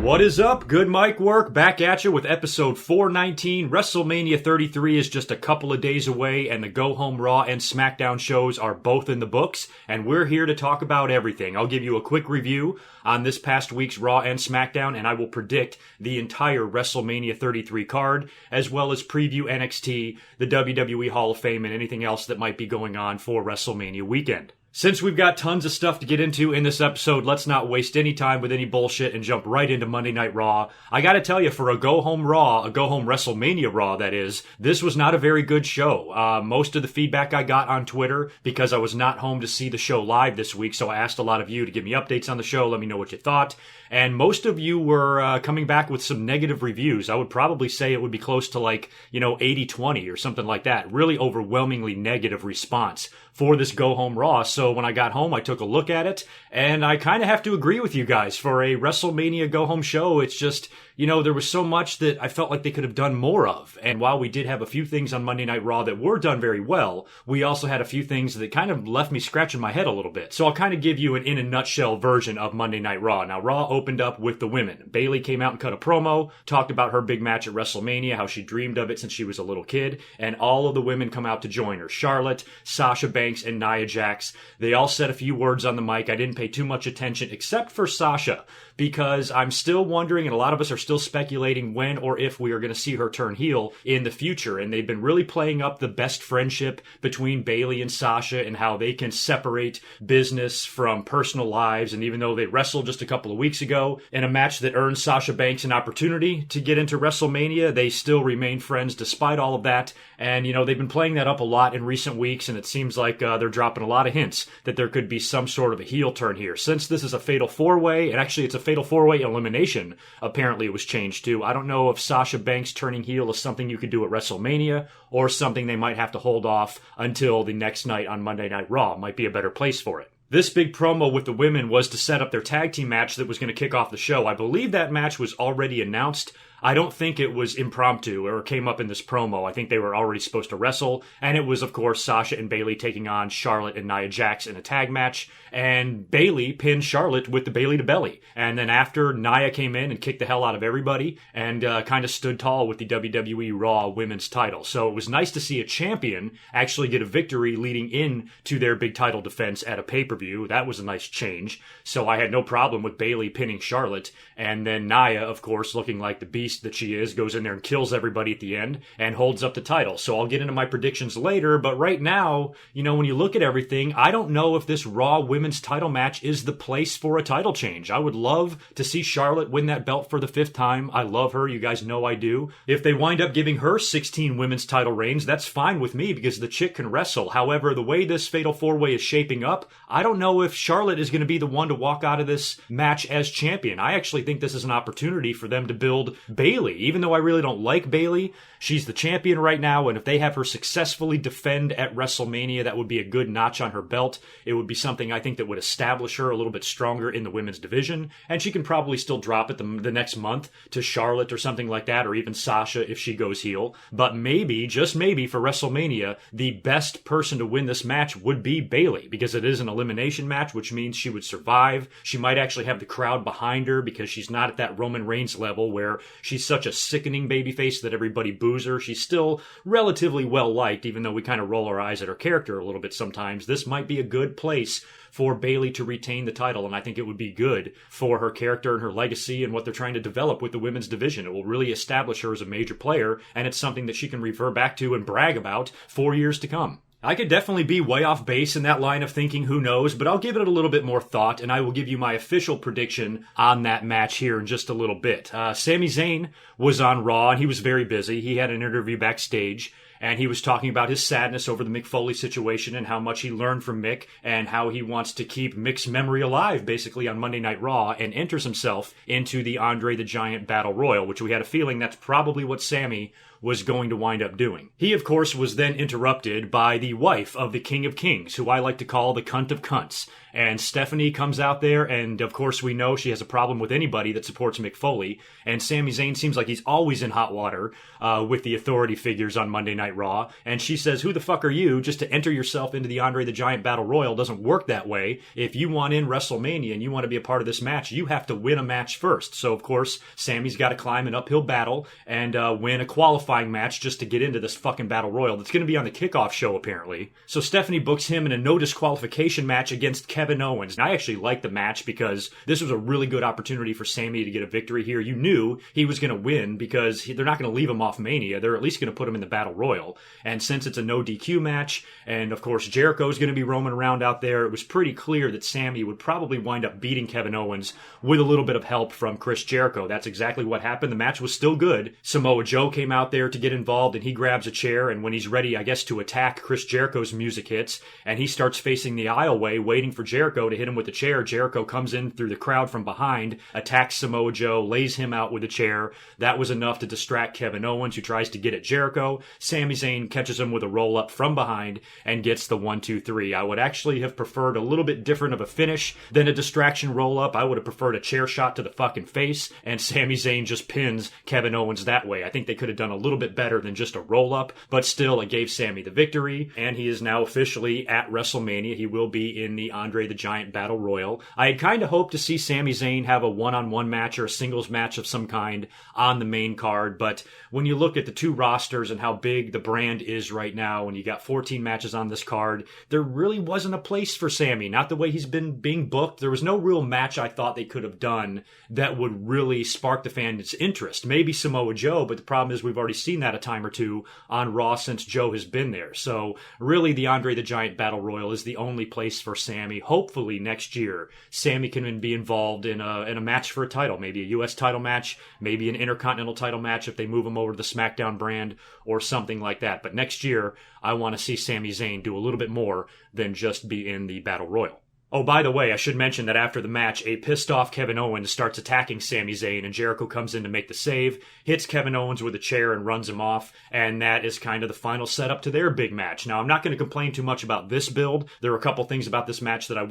What is up? GoodMicWork back at you with episode 419. WrestleMania 33 is just a couple of days away, and the Go Home Raw and SmackDown shows are both in the books, and we're here to talk about everything. I'll give you a quick review on this past week's Raw and SmackDown, and I will predict the entire WrestleMania 33 card, as well as preview NXT, the WWE Hall of Fame, and anything else that might be going on for WrestleMania weekend. Since we've got tons of stuff to get into in this episode, let's not waste any time with any bullshit and jump right into Monday Night Raw. I gotta tell you, for a go-home Raw, a go-home WrestleMania Raw, that is, this was not a very good show. Most of the feedback I got on Twitter, because I was not home to see the show live this week, so I asked a lot of you to give me updates on the show, let me know what you thought. And most of you were coming back with some negative reviews. I would probably say it would be close to 80-20 or something like that. Really overwhelmingly negative response for this Go Home Raw. So when I got home, I took a look at it, and I kind of have to agree with you guys. For a WrestleMania Go Home show, it's just, there was so much that I felt like they could have done more of. And while we did have a few things on Monday Night Raw that were done very well, we also had a few things that kind of left me scratching my head a little bit. So I'll kind of give you an in a nutshell version of Monday Night Raw. Now, Raw opened up with the women. Bayley came out and cut a promo, talked about her big match at WrestleMania, how she dreamed of it since she was a little kid, and all of the women come out to join her. Charlotte, Sasha Banks, and Nia Jax. They all said a few words on the mic. I didn't pay too much attention, except for Sasha, because I'm still wondering, and a lot of us are still speculating when or if we are going to see her turn heel in the future. And they've been really playing up the best friendship between Bayley and Sasha and how they can separate business from personal lives. And even though they wrestled just a couple of weeks ago in a match that earned Sasha Banks an opportunity to get into WrestleMania, they still remain friends despite all of that. And, they've been playing that up a lot in recent weeks, and it seems like they're dropping a lot of hints that there could be some sort of a heel turn here. Since this is a Fatal 4-Way, and actually it's a Fatal 4-Way elimination, apparently it was changed to. I don't know if Sasha Banks turning heel is something you could do at WrestleMania, or something they might have to hold off until the next night on Monday Night Raw. Might be a better place for it. This big promo with the women was to set up their tag team match that was going to kick off the show. I believe that match was already announced. I don't think it was impromptu or came up in this promo. I think they were already supposed to wrestle, and it was, of course, Sasha and Bayley taking on Charlotte and Nia Jax in a tag match, and Bayley pinned Charlotte with the Bayley to belly. And then after, Nia came in and kicked the hell out of everybody and kind of stood tall with the WWE Raw Women's title. So it was nice to see a champion actually get a victory leading in to their big title defense at a pay-per-view. That was a nice change. So I had no problem with Bayley pinning Charlotte, and then Nia, of course, looking like the beast that she is, goes in there and kills everybody at the end and holds up the title. So I'll get into my predictions later, but right now, when you look at everything, I don't know if this Raw Women's title match is the place for a title change. I would love to see Charlotte win that belt for the 5th time. I love her. You guys know I do. If they wind up giving her 16 women's title reigns, that's fine with me because the chick can wrestle. However, the way this Fatal 4-Way is shaping up, I don't know if Charlotte is going to be the one to walk out of this match as champion. I actually think this is an opportunity for them to build Bayley. Even though I really don't like Bayley, she's the champion right now, and if they have her successfully defend at WrestleMania, that would be a good notch on her belt. It would be something I think that would establish her a little bit stronger in the women's division, and she can probably still drop it the next month to Charlotte or something like that, or even Sasha if she goes heel. But maybe, just maybe, for WrestleMania, the best person to win this match would be Bayley, because it is an elimination match, which means she would survive. She might actually have the crowd behind her because she's not at that Roman Reigns level where she's such a sickening babyface that everybody boos her. She's still relatively well-liked, even though we kind of roll our eyes at her character a little bit sometimes. This might be a good place for Bayley to retain the title, and I think it would be good for her character and her legacy and what they're trying to develop with the women's division. It will really establish her as a major player, and it's something that she can refer back to and brag about for years to come. I could definitely be way off base in that line of thinking, who knows, but I'll give it a little bit more thought, and I will give you my official prediction on that match here in just a little bit. Sami Zayn was on Raw, and he was very busy. He had an interview backstage, and he was talking about his sadness over the Mick Foley situation and how much he learned from Mick and how he wants to keep Mick's memory alive, basically, on Monday Night Raw, and enters himself into the Andre the Giant Battle Royal, which we had a feeling that's probably what Sami was going to wind up doing. He, of course, was then interrupted by the wife of the King of Kings, who I like to call the cunt of cunts. And Stephanie comes out there, and of course we know she has a problem with anybody that supports Mick Foley. And Sami Zayn seems like he's always in hot water with the authority figures on Monday Night Raw. And she says, who the fuck are you just to enter yourself into the Andre the Giant Battle Royal? Doesn't work that way. If you want in WrestleMania and you want to be a part of this match, you have to win a match first. So of course, Sami's got to climb an uphill battle and win a qualifying match just to get into this fucking Battle Royal that's going to be on the kickoff show apparently. So Stephanie books him in a no disqualification match against Kevin Owens. And I actually liked the match because this was a really good opportunity for Sami to get a victory here. You knew he was going to win because they're not going to leave him off Mania. They're at least going to put him in the Battle Royal. And since it's a no DQ match, and of course Jericho's going to be roaming around out there, it was pretty clear that Sami would probably wind up beating Kevin Owens with a little bit of help from Chris Jericho. That's exactly what happened. The match was still good. Samoa Joe came out there to get involved, and he grabs a chair, and when he's ready, I guess, to attack, Chris Jericho's music hits, and he starts facing the aisleway, waiting for Jericho to hit him with the chair. Jericho comes in through the crowd from behind, attacks Samoa Joe, lays him out with a chair. That was enough to distract Kevin Owens, who tries to get at Jericho. Sami Zayn catches him with a roll-up from behind and gets the 1-2-3. I would actually have preferred a little bit different of a finish than a distraction roll-up. I would have preferred a chair shot to the fucking face, and Sami Zayn just pins Kevin Owens that way. I think they could have done a little bit better than just a roll-up, but still, it gave Sami the victory, and he is now officially at WrestleMania. He will be in the Andre the Giant Battle Royal. I had kind of hoped to see Sami Zayn have a one-on-one match or a singles match of some kind on the main card, but when you look at the two rosters and how big the brand is right now, and you got 14 matches on this card, there really wasn't a place for Sami. Not the way he's been being booked. There was no real match I thought they could have done that would really spark the fans' interest. Maybe Samoa Joe, but the problem is we've already seen that a time or two on Raw since Joe has been there. So really the Andre the Giant Battle Royal is the only place for Sami. Hopefully next year Sami can be involved in a match for a title, maybe a US title match, maybe an Intercontinental title match if they move him over to the SmackDown brand or something like that. But next year I want to see Sami Zayn do a little bit more than just be in the Battle Royal. Oh, by the way, I should mention that after the match, a pissed-off Kevin Owens starts attacking Sami Zayn, and Jericho comes in to make the save, hits Kevin Owens with a chair and runs him off, and that is kind of the final setup to their big match. Now, I'm not going to complain too much about this build. There are a couple things about this match that I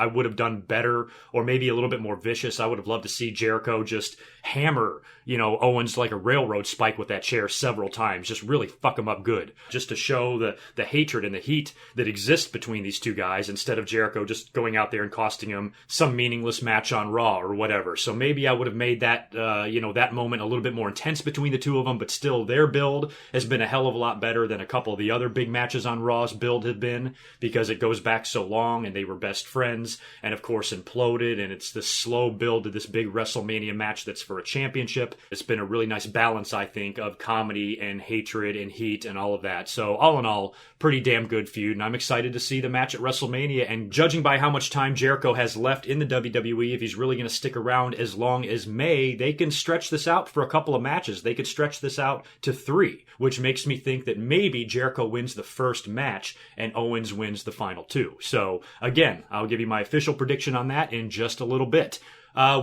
would have done better, or maybe a little bit more vicious. I would have loved to see Jericho just hammer, Owens like a railroad spike with that chair several times, just really fuck him up good, just to show the hatred and the heat that exists between these two guys, instead of Jericho just going out there and costing him some meaningless match on Raw or whatever. So maybe I would have made that, that moment a little bit more intense between the two of them, but still their build has been a hell of a lot better than a couple of the other big matches on Raw's build have been, because it goes back so long and they were best friends and of course imploded, and it's this slow build to this big WrestleMania match that's for a championship. It's been a really nice balance, I think, of comedy and hatred and heat and all of that. So all in all, pretty damn good feud, and I'm excited to see the match at WrestleMania. And judging by how much time Jericho has left in the WWE, if he's really going to stick around as long as May, they can stretch this out for a couple of matches. They could stretch this out to 3, which makes me think that maybe Jericho wins the first match and Owens wins the final 2. So again, I'll give you my official prediction on that in just a little bit.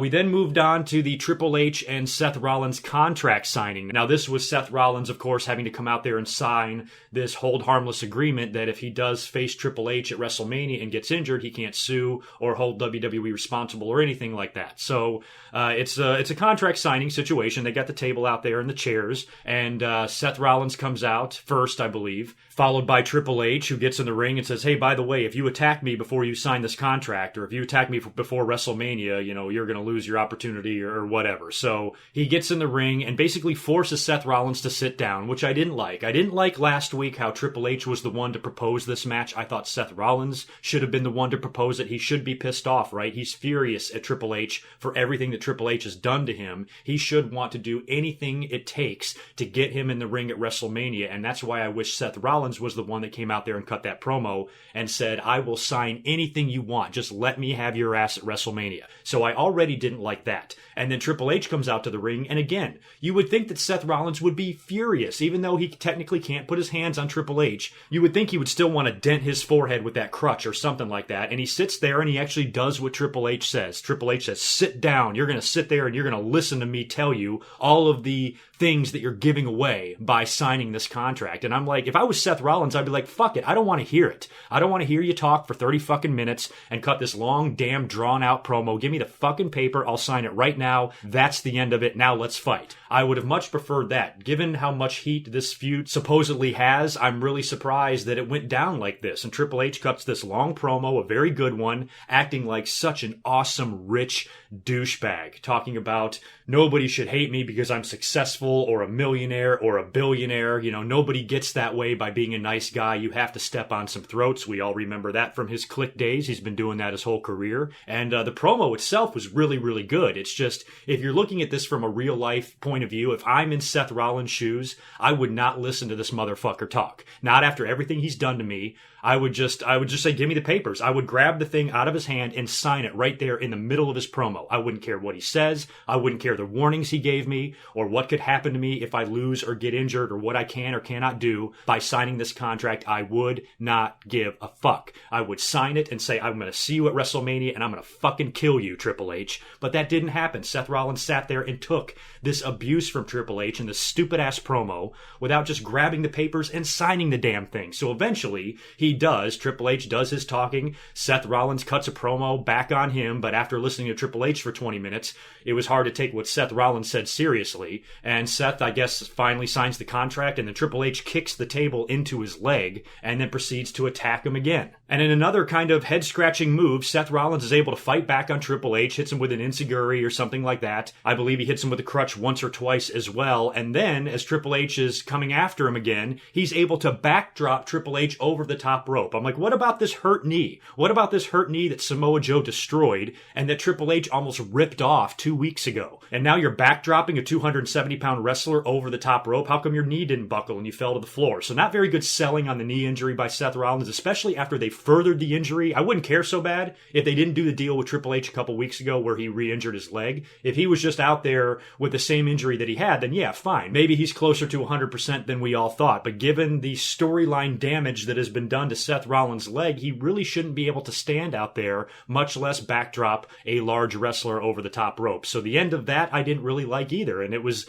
We then moved on to the Triple H and Seth Rollins contract signing. Now, this was Seth Rollins, of course, having to come out there and sign this hold harmless agreement that if he does face Triple H at WrestleMania and gets injured, he can't sue or hold WWE responsible or anything like that. So it's a contract signing situation. They got the table out there and the chairs, and Seth Rollins comes out first, I believe, followed by Triple H, who gets in the ring and says, hey, by the way, if you attack me before you sign this contract, or if you attack me before WrestleMania, you're going to lose your opportunity or whatever. So he gets in the ring and basically forces Seth Rollins to sit down, which I didn't like. I didn't like last week how Triple H was the one to propose this match. I thought Seth Rollins should have been the one to propose it. He should be pissed off, right? He's furious at Triple H for everything that Triple H has done to him. He should want to do anything it takes to get him in the ring at WrestleMania, and that's why I wish Seth Rollins was the one that came out there and cut that promo and said, I will sign anything you want. Just let me have your ass at WrestleMania. So I already didn't like that. And then Triple H comes out to the ring, and again, you would think that Seth Rollins would be furious, even though he technically can't put his hands on Triple H. You would think he would still want to dent his forehead with that crutch or something like that, and he sits there and he actually does what Triple H says. Triple H says, sit down, you're going to sit there and you're going to listen to me tell you all of the things that you're giving away by signing this contract. And I'm like, if I was Seth Rollins, I'd be like, fuck it. I don't want to hear it. I don't want to hear you talk for 30 fucking minutes and cut this long, damn, drawn out promo. Give me the fucking paper. I'll sign it right now. That's the end of it. Now let's fight. I would have much preferred that. Given how much heat this feud supposedly has, I'm really surprised that it went down like this. And Triple H cuts this long promo, a very good one, acting like such an awesome, rich douchebag, talking about nobody should hate me because I'm successful or a millionaire or a billionaire. You know, nobody gets that way by being a nice guy. You have to step on some throats. We all remember that from his Click days. He's been doing that his whole career. And the promo itself was really, really good. It's just, if you're looking at this from a real life point of view, if I'm in Seth Rollins' shoes, I would not listen to this motherfucker talk. Not after everything he's done to me. I would just say, give me the papers. I would grab the thing out of his hand and sign it right there in the middle of his promo. I wouldn't care what he says. I wouldn't care the warnings he gave me or what could happen to me if I lose or get injured or what I can or cannot do by signing this contract. I would not give a fuck. I would sign it and say, I'm going to see you at WrestleMania and I'm going to fucking kill you, Triple H. But that didn't happen. Seth Rollins sat there and took this abuse from Triple H in this stupid ass promo without just grabbing the papers and signing the damn thing. So eventually Triple H does his talking. Seth Rollins cuts a promo back on him, but after listening to Triple H for 20 minutes, it was hard to take what Seth Rollins said seriously. And Seth, I guess, finally signs the contract, and then Triple H kicks the table into his leg and then proceeds to attack him again. And in another kind of head-scratching move, Seth Rollins is able to fight back on Triple H, hits him with an enziguri or something like that. I believe he hits him with a crutch once or twice as well. And then, as Triple H is coming after him again, he's able to backdrop Triple H over the top rope. I'm like, what about this hurt knee? What about this hurt knee that Samoa Joe destroyed and that Triple H almost ripped off 2 weeks ago? And now you're backdropping a 270-pound wrestler over the top rope. How come your knee didn't buckle and you fell to the floor? So not very good selling on the knee injury by Seth Rollins, especially after they furthered the injury. I wouldn't care so bad if they didn't do the deal with Triple H a couple weeks ago where he re-injured his leg. If he was just out there with the same injury that he had, then yeah, fine. Maybe he's closer to 100% than we all thought. But given the storyline damage that has been done to Seth Rollins' leg, he really shouldn't be able to stand out there, much less backdrop a large wrestler over the top rope. So the end of that I didn't really like either. And it was,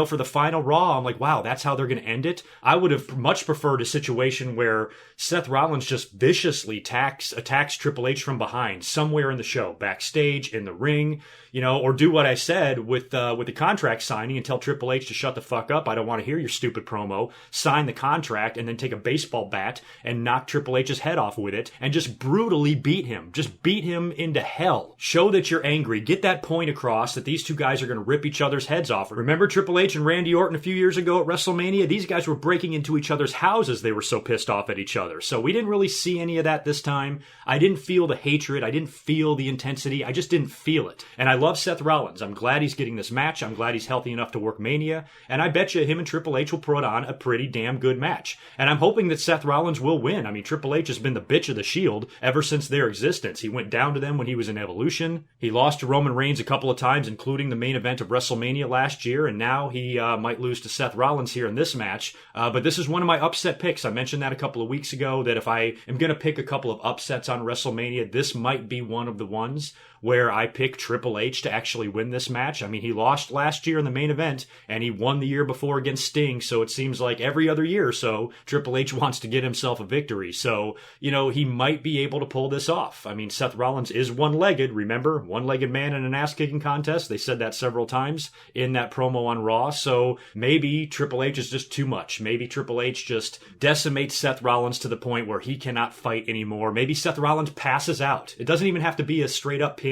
for the final Raw, I'm like, wow, that's how they're going to end it? I would have much preferred a situation where Seth Rollins just viciously attacks Triple H from behind, somewhere in the show, backstage, in the ring, or do what I said with the contract signing and tell Triple H to shut the fuck up. I don't want to hear your stupid promo. Sign the contract and then take a baseball bat and knock Triple H's head off with it and just brutally beat him. Just beat him into hell. Show that you're angry. Get that point across that these two guys are going to rip each other's heads off. Remember Triple H and Randy Orton a few years ago at WrestleMania? These guys were breaking into each other's houses. They were so pissed off at each other. So we didn't really see any of that this time. I didn't feel the hatred. I didn't feel the intensity. I just didn't feel it. And I love Seth Rollins. I'm glad he's getting this match. I'm glad he's healthy enough to work Mania. And I bet you him and Triple H will put on a pretty damn good match. And I'm hoping that Seth Rollins will win. I mean, Triple H has been the bitch of the Shield ever since their existence. He went down to them when he was in Evolution. He lost to Roman Reigns a couple of times, including the main event of WrestleMania last year. And now he might lose to Seth Rollins here in this match. But this is one of my upset picks. I mentioned that a couple of weeks ago, that if I am going to pick a couple of upsets on WrestleMania, this might be one of the ones where I pick Triple H to actually win this match. I mean, he lost last year in the main event, and he won the year before against Sting, so it seems like every other year or so, Triple H wants to get himself a victory. So, he might be able to pull this off. I mean, Seth Rollins is one-legged, remember? One-legged man in an ass-kicking contest. They said that several times in that promo on Raw, so maybe Triple H is just too much. Maybe Triple H just decimates Seth Rollins to the point where he cannot fight anymore. Maybe Seth Rollins passes out. It doesn't even have to be a straight-up pin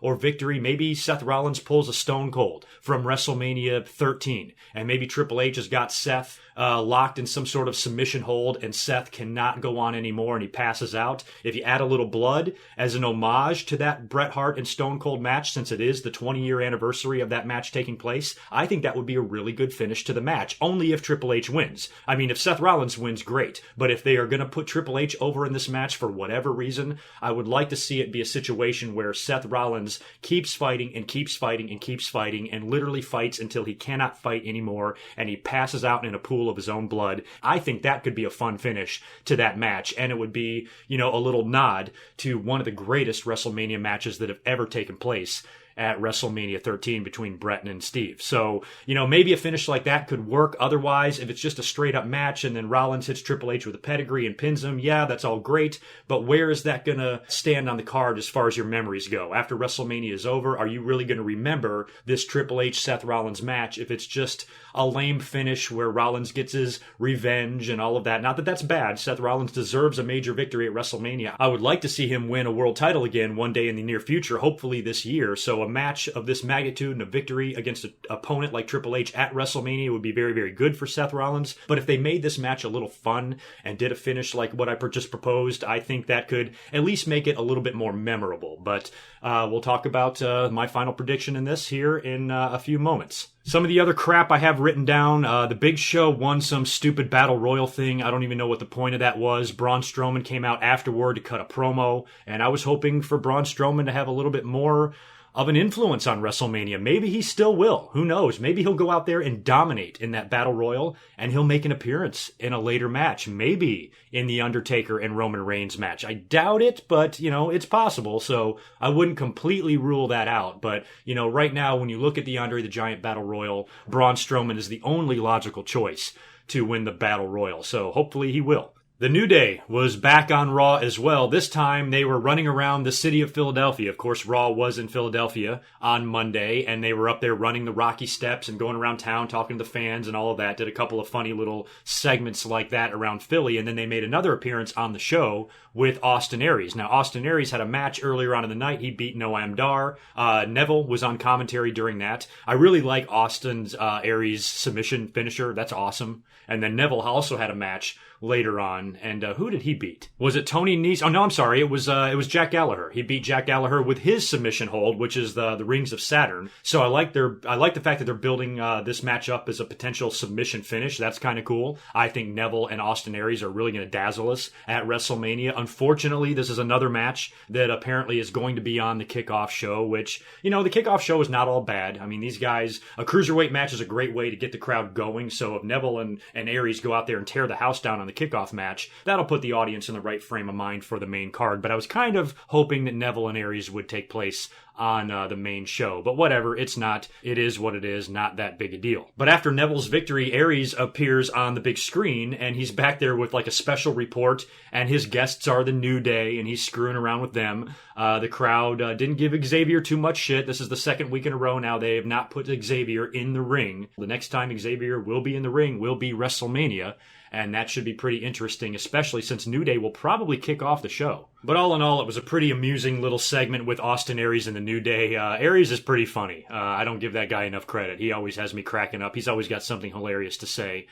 or victory. Maybe Seth Rollins pulls a Stone Cold from WrestleMania 13, and maybe Triple H has got Seth locked in some sort of submission hold, and Seth cannot go on anymore, and he passes out. If you add a little blood as an homage to that Bret Hart and Stone Cold match, since it is the 20-year anniversary of that match taking place, I think that would be a really good finish to the match, only if Triple H wins. I mean, if Seth Rollins wins, great, but if they are going to put Triple H over in this match for whatever reason, I would like to see it be a situation where Seth Rollins keeps fighting and keeps fighting and keeps fighting and literally fights until he cannot fight anymore and he passes out in a pool of his own blood. I think that could be a fun finish to that match, and it would be, a little nod to one of the greatest WrestleMania matches that have ever taken place. at WrestleMania 13 between Brett and Steve. So, maybe a finish like that could work. Otherwise, if it's just a straight up match and then Rollins hits Triple H with a pedigree and pins him, yeah, that's all great. But where is that going to stand on the card as far as your memories go? After WrestleMania is over, are you really going to remember this Triple H Seth Rollins match if it's just a lame finish where Rollins gets his revenge and all of that? Not that that's bad. Seth Rollins deserves a major victory at WrestleMania. I would like to see him win a world title again one day in the near future, hopefully this year. So a match of this magnitude and a victory against an opponent like Triple H at WrestleMania would be very, very good for Seth Rollins. But if they made this match a little fun and did a finish like what I just proposed, I think that could at least make it a little bit more memorable. But we'll talk about my final prediction in this here in a few moments. Some of the other crap I have written down, the Big Show won some stupid Battle Royal thing. I don't even know what the point of that was. Braun Strowman came out afterward to cut a promo, and I was hoping for Braun Strowman to have a little bit more of an influence on WrestleMania. Maybe he still will. Who knows? Maybe he'll go out there and dominate in that Battle Royal, and he'll make an appearance in a later match. Maybe in the Undertaker and Roman Reigns match. I doubt it, but, it's possible, so I wouldn't completely rule that out. But, right now, when you look at the Andre the Giant Battle Royal, Braun Strowman is the only logical choice to win the Battle Royal, so hopefully he will. The New Day was back on Raw as well. This time they were running around the city of Philadelphia. Of course, Raw was in Philadelphia on Monday, and they were up there running the Rocky Steps and going around town talking to the fans and all of that. Did a couple of funny little segments like that around Philly, and then they made another appearance on the show with Austin Aries. Now, Austin Aries had a match earlier on in the night. He beat Noam Dar. Neville was on commentary during that. I really like Austin's Aries submission finisher. That's awesome. And then Neville also had a match later on, and who did he beat? Was it Tony Nese? Oh no, I'm sorry. It was Jack Gallagher. He beat Jack Gallagher with his submission hold, which is the Rings of Saturn. So I like the fact that they're building this match up as a potential submission finish. That's kind of cool. I think Neville and Austin Aries are really going to dazzle us at WrestleMania. Unfortunately, this is another match that apparently is going to be on the kickoff show, which, the kickoff show is not all bad. I mean, these guys, a cruiserweight match is a great way to get the crowd going. So if Neville and Aries go out there and tear the house down on the kickoff match, that'll put the audience in the right frame of mind for the main card. But I was kind of hoping that Neville and Aries would take place on the main show. But whatever, it's not. It is what it is, not that big a deal. But after Neville's victory, Aries appears on the big screen, and he's back there with like a special report, and his guests are the New Day, and he's screwing around with them. The crowd didn't give Xavier too much shit. This is the second week in a row now they have not put Xavier in the ring. The next time Xavier will be in the ring will be WrestleMania, and that should be pretty interesting, especially since New Day will probably kick off the show. But all in all, it was a pretty amusing little segment with Austin Aries and the New Day. Aries is pretty funny. I don't give that guy enough credit. He always has me cracking up. He's always got something hilarious to say.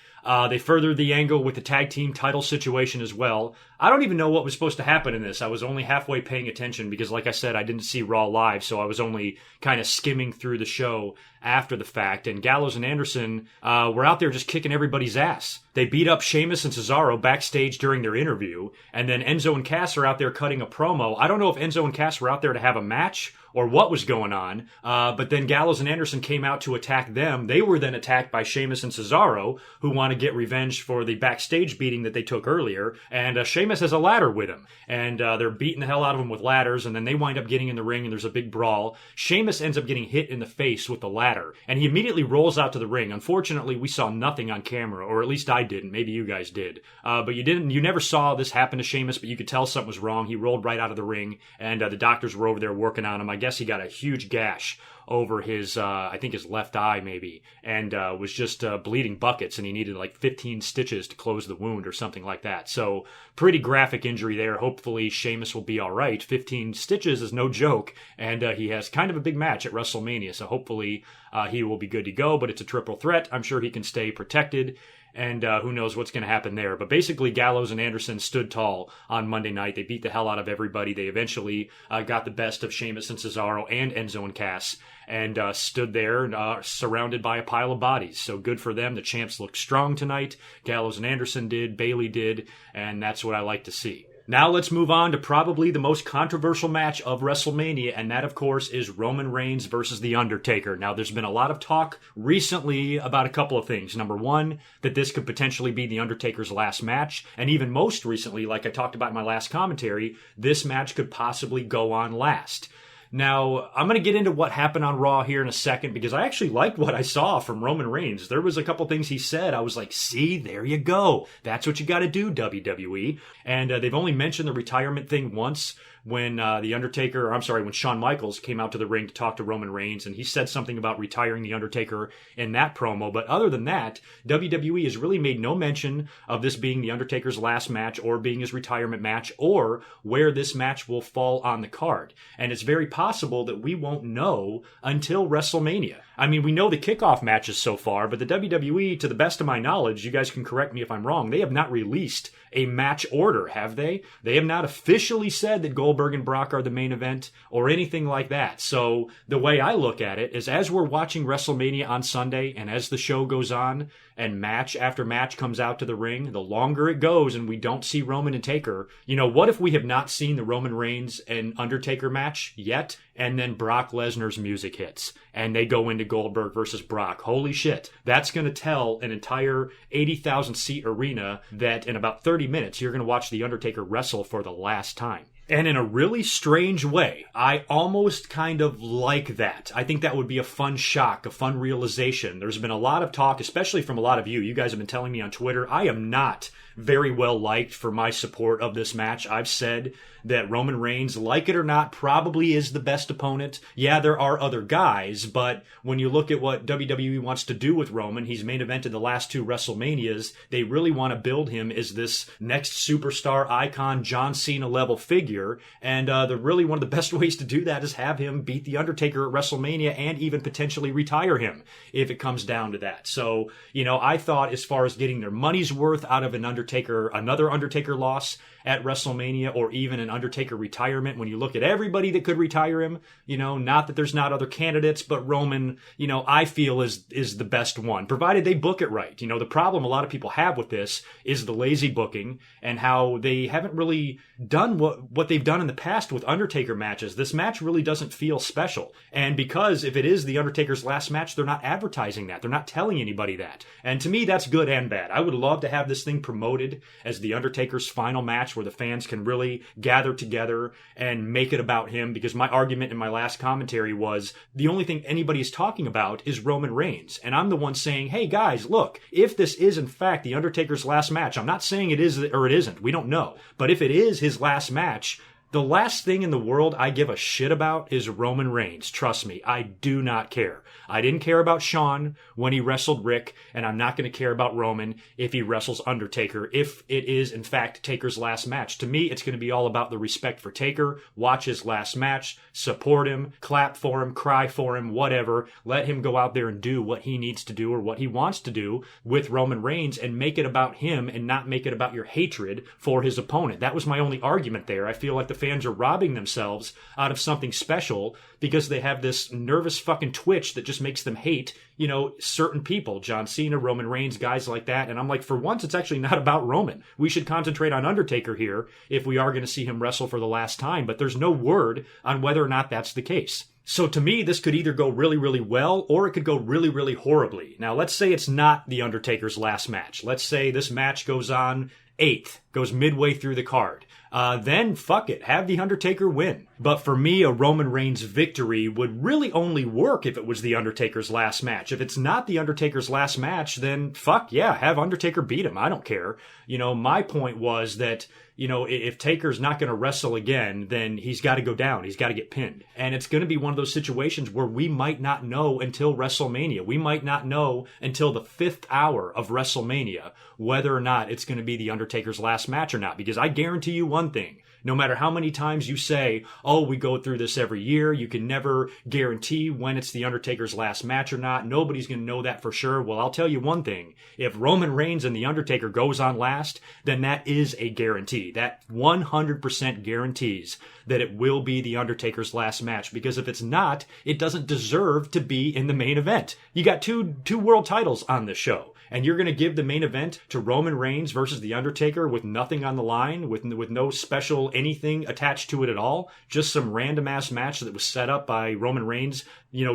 They furthered the angle with the tag team title situation as well. I don't even know what was supposed to happen in this. I was only halfway paying attention because, like I said, I didn't see Raw live, so I was only kind of skimming through the show after the fact. And Gallows and Anderson were out there just kicking everybody's ass. They beat up Sheamus and Cesaro backstage during their interview, and then Enzo and Cass are out there cutting a promo. I don't know if Enzo and Cass were out there to have a match or what was going on, but then Gallows and Anderson came out to attack them. They were then attacked by Sheamus and Cesaro, who want to get revenge for the backstage beating that they took earlier, and Sheamus has a ladder with him, and they're beating the hell out of him with ladders, and then they wind up getting in the ring, and there's a big brawl. Sheamus ends up getting hit in the face with the ladder, and he immediately rolls out to the ring. Unfortunately, we saw nothing on camera, or at least I didn't. Maybe you guys did. But you never saw this happen to Sheamus, but you could tell something was wrong. He rolled right out of the ring, and the doctors were over there working on him. I guess he got a huge gash over his, I think his left eye maybe, and was just bleeding buckets, and he needed like 15 stitches to close the wound or something like that. So pretty graphic injury there. Hopefully Sheamus will be all right. 15 stitches is no joke, and he has kind of a big match at WrestleMania, so hopefully he will be good to go, but it's a triple threat. I'm sure he can stay protected. And who knows what's going to happen there. But basically, Gallows and Anderson stood tall on Monday night. They beat the hell out of everybody. They eventually got the best of Sheamus and Cesaro and Enzo and Cass, and stood there surrounded by a pile of bodies. So good for them. The champs looked strong tonight. Gallows and Anderson did. Bayley did. And that's what I like to see. Now let's move on to probably the most controversial match of WrestleMania, and that, of course, is Roman Reigns versus The Undertaker. Now, there's been a lot of talk recently about a couple of things. Number one, that this could potentially be The Undertaker's last match, and even most recently, like I talked about in my last commentary, this match could possibly go on last. Now, I'm going to get into what happened on Raw here in a second because I actually liked what I saw from Roman Reigns. There was a couple things he said. I was like, see, there you go. That's what you got to do, WWE. And they've only mentioned the retirement thing once when when Shawn Michaels came out to the ring to talk to Roman Reigns, and he said something about retiring The Undertaker in that promo. But other than that, WWE has really made no mention of this being The Undertaker's last match or being his retirement match or where this match will fall on the card. And it's very possible that we won't know until WrestleMania. I mean, we know the kickoff matches so far, but the WWE, to the best of my knowledge, you guys can correct me if I'm wrong, they have not released a match order, have they? They have not officially said that Goldberg and Brock are the main event or anything like that. So the way I look at it is as we're watching WrestleMania on Sunday and as the show goes on and match after match comes out to the ring, the longer it goes and we don't see Roman and Taker, what if we have not seen the Roman Reigns and Undertaker match yet? And then Brock Lesnar's music hits and they go into Goldberg versus Brock. Holy shit. That's going to tell an entire 80,000 seat arena that in about 30 minutes, you're going to watch The Undertaker wrestle for the last time. And in a really strange way, I almost kind of like that. I think that would be a fun shock, a fun realization. There's been a lot of talk, especially from a lot of you. You guys have been telling me on Twitter, I am not very well liked for my support of this match. I've said that Roman Reigns, like it or not, probably is the best opponent. Yeah, there are other guys, but when you look at what WWE wants to do with Roman, he's main evented the last 2 WrestleManias. They really want to build him as this next superstar icon, John Cena level figure. And one of the best ways to do that is have him beat The Undertaker at WrestleMania and even potentially retire him if it comes down to that. So, I thought as far as getting their money's worth out of another Undertaker loss at WrestleMania or even an Undertaker retirement, when you look at everybody that could retire him, not that there's not other candidates, but Roman, I feel is the best one, provided they book it right. The problem a lot of people have with this is the lazy booking and how they haven't really done what they've done in the past with Undertaker matches. This match really doesn't feel special. And because if it is The Undertaker's last match, they're not advertising that. They're not telling anybody that. And to me, that's good and bad. I would love to have this thing promoted as The Undertaker's final match where the fans can really gather together and make it about him, because my argument in my last commentary was the only thing anybody is talking about is Roman Reigns. And I'm the one saying, hey guys, look, if this is in fact The Undertaker's last match, I'm not saying it is or it isn't, we don't know. But if it is his last match, the last thing in the world I give a shit about is Roman Reigns. Trust me, I do not care. I didn't care about Shawn when he wrestled Rick, and I'm not going to care about Roman if he wrestles Undertaker, if it is, in fact, Taker's last match. To me, it's going to be all about the respect for Taker. Watch his last match, support him, clap for him, cry for him, whatever. Let him go out there and do what he needs to do or what he wants to do with Roman Reigns and make it about him and not make it about your hatred for his opponent. That was my only argument there. I feel like the fans are robbing themselves out of something special because they have this nervous fucking twitch that just makes them hate, certain people, John Cena, Roman Reigns, guys like that. And I'm like, for once, it's actually not about Roman. We should concentrate on Undertaker here if we are going to see him wrestle for the last time. But there's no word on whether or not that's the case. So to me, this could either go really, really well or it could go really, really horribly. Now, let's say it's not The Undertaker's last match. Let's say this match goes on 8th, goes midway through the card. Then fuck it, have The Undertaker win. But for me, a Roman Reigns victory would really only work if it was The Undertaker's last match. If it's not The Undertaker's last match, then fuck yeah, have Undertaker beat him. I don't care. My point was that, if Taker's not going to wrestle again, then he's got to go down. He's got to get pinned. And it's going to be one of those situations where we might not know until WrestleMania. We might not know until the 5th hour of WrestleMania whether or not it's going to be The Undertaker's last match or not. Because I guarantee you one thing. No matter how many times you say, oh, we go through this every year, you can never guarantee when it's The Undertaker's last match or not. Nobody's going to know that for sure. Well, I'll tell you one thing. If Roman Reigns and The Undertaker goes on last, then that is a guarantee. That 100% guarantees that it will be The Undertaker's last match. Because if it's not, it doesn't deserve to be in the main event. You got two world titles on this show. And you're going to give the main event to Roman Reigns versus The Undertaker with nothing on the line, with no special anything attached to it at all. Just some random-ass match that was set up by Roman Reigns,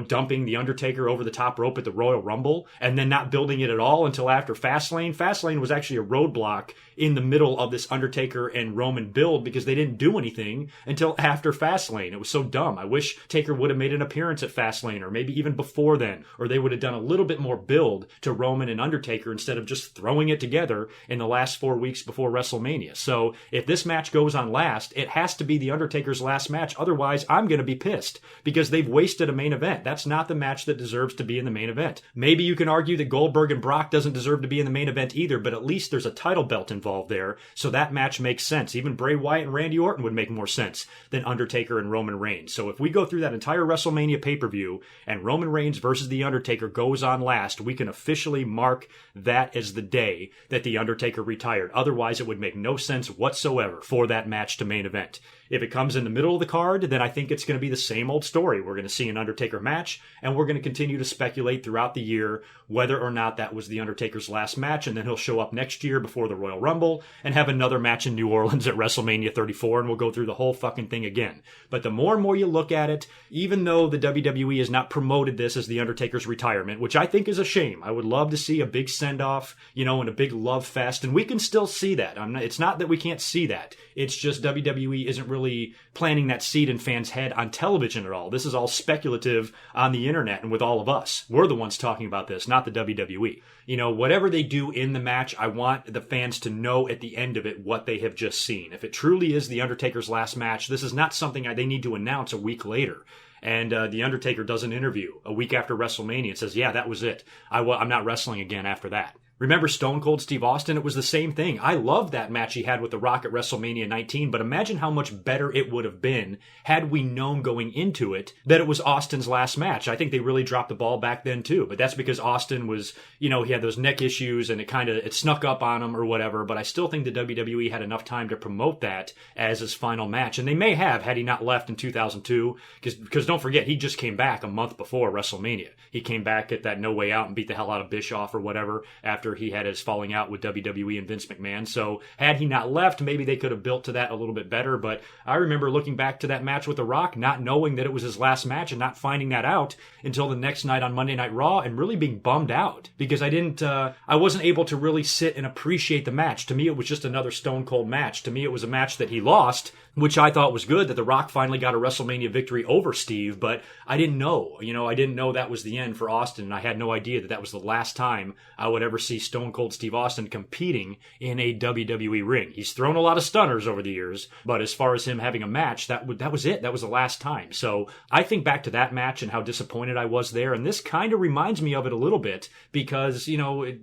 dumping The Undertaker over the top rope at the Royal Rumble, and then not building it at all until after Fastlane. Fastlane was actually a roadblock in the middle of this Undertaker and Roman build because they didn't do anything until after Fastlane. It was so dumb. I wish Taker would have made an appearance at Fastlane, or maybe even before then, or they would have done a little bit more build to Roman and Undertaker instead of just throwing it together in the last 4 weeks before WrestleMania. So if this match goes on last, it has to be the Undertaker's last match. Otherwise, I'm going to be pissed because they've wasted a main event. That's not the match that deserves to be in the main event. Maybe you can argue that Goldberg and Brock doesn't deserve to be in the main event either, but at least there's a title belt involved there, so that match makes sense. Even Bray Wyatt and Randy Orton would make more sense than Undertaker and Roman Reigns. So if we go through that entire WrestleMania pay-per-view and Roman Reigns versus The Undertaker goes on last, we can officially mark that as the day that The Undertaker retired. Otherwise, it would make no sense whatsoever for that match to main event. If it comes in the middle of the card, then I think it's going to be the same old story. We're going to see an Undertaker match, and we're going to continue to speculate throughout the year whether or not that was The Undertaker's last match, and then he'll show up next year before the Royal Rumble and have another match in New Orleans at WrestleMania 34, and we'll go through the whole fucking thing again. But the more and more you look at it, even though the WWE has not promoted this as The Undertaker's retirement, which I think is a shame. I would love to see a big send-off, and a big love fest, and we can still see that. It's not that we can't see that. It's just WWE isn't really planting that seed in fans' head on television at all. This is all speculative on the internet and with all of us. We're the ones talking about this, not the WWE. Whatever they do in the match, I want the fans to know at the end of it what they have just seen. If it truly is The Undertaker's last match, this is not something they need to announce a week later. And The Undertaker does an interview a week after WrestleMania and says, yeah, that was it. I'm not wrestling again after that. Remember Stone Cold Steve Austin? It was the same thing. I loved that match he had with The Rock at WrestleMania 19, but imagine how much better it would have been had we known going into it that it was Austin's last match. I think they really dropped the ball back then too, but that's because Austin was, he had those neck issues and it snuck up on him or whatever, but I still think the WWE had enough time to promote that as his final match, and they may have had he not left in 2002, because don't forget, he just came back a month before WrestleMania. He came back at that No Way Out and beat the hell out of Bischoff or whatever after he had his falling out with WWE and Vince McMahon. So had he not left, maybe they could have built to that a little bit better. But I remember looking back to that match with The Rock, not knowing that it was his last match and not finding that out until the next night on Monday Night Raw, and really being bummed out because I wasn't able to really sit and appreciate the match. To me, it was just another Stone Cold match. To me, it was a match that he lost, which I thought was good, that The Rock finally got a WrestleMania victory over Steve, but I didn't know. I didn't know that was the end for Austin, and I had no idea that that was the last time I would ever see Stone Cold Steve Austin competing in a WWE ring. He's thrown a lot of stunners over the years, but as far as him having a match, that was it. That was the last time. So I think back to that match and how disappointed I was there, and this kind of reminds me of it a little bit because,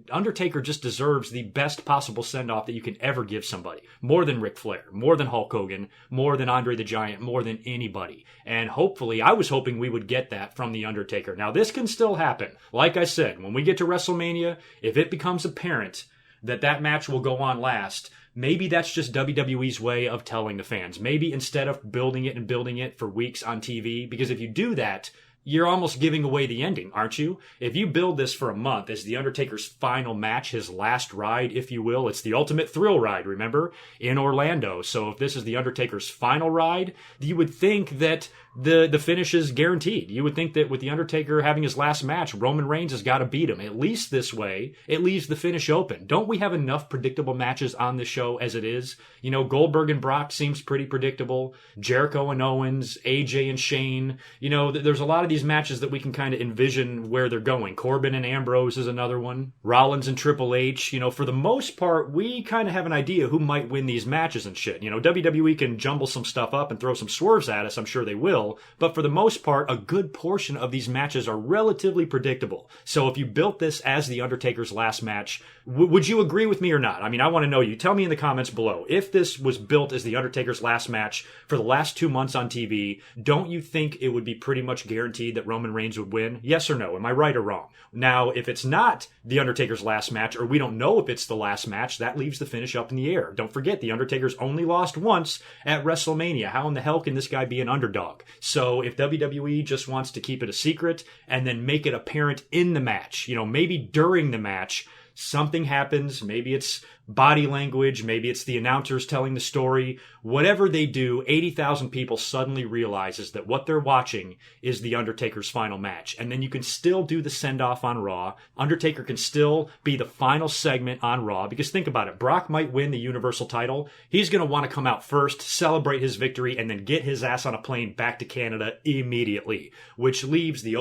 Undertaker just deserves the best possible send-off that you can ever give somebody. More than Ric Flair, more than Hulk Hogan, more than Andre the Giant, more than anybody. And hopefully, I was hoping we would get that from The Undertaker. Now, this can still happen. Like I said, when we get to WrestleMania, if it becomes apparent that match will go on last, maybe that's just WWE's way of telling the fans. Maybe instead of building it for weeks on TV, because if you do that, you're almost giving away the ending, aren't you? If you build this for a month as The Undertaker's final match, his last ride, if you will, it's the ultimate thrill ride, remember, in Orlando. So if this is The Undertaker's final ride, you would think that the finish is guaranteed. You would think that with The Undertaker having his last match, Roman Reigns has got to beat him. At least this way, it leaves the finish open. Don't we have enough predictable matches on this show as it is? Goldberg and Brock seems pretty predictable. Jericho and Owens, AJ and Shane. There's a lot of these matches that we can kind of envision where they're going. Corbin and Ambrose is another one. Rollins and Triple H. For the most part, we kind of have an idea who might win these matches and shit. WWE can jumble some stuff up and throw some swerves at us. I'm sure they will. But for the most part, a good portion of these matches are relatively predictable. So if you built this as The Undertaker's last match, would you agree with me or not? I want to know you. Tell me in the comments below. If this was built as The Undertaker's last match for the last 2 months on TV, don't you think it would be pretty much guaranteed that Roman Reigns would win? Yes or no? Am I right or wrong? Now, if it's not The Undertaker's last match, or we don't know if it's the last match, that leaves the finish up in the air. Don't forget, The Undertaker's only lost once at WrestleMania. How in the hell can this guy be an underdog? So if WWE just wants to keep it a secret and then make it apparent in the match, maybe during the match, something happens. Maybe it's body language, maybe it's the announcers telling the story. Whatever they do, 80,000 people suddenly realizes that what they're watching is The Undertaker's final match. And then you can still do the send-off on Raw. Undertaker can still be the final segment on Raw. Because think about it, Brock might win the Universal title. He's going to want to come out first, celebrate his victory, and then get his ass on a plane back to Canada immediately. Which leaves the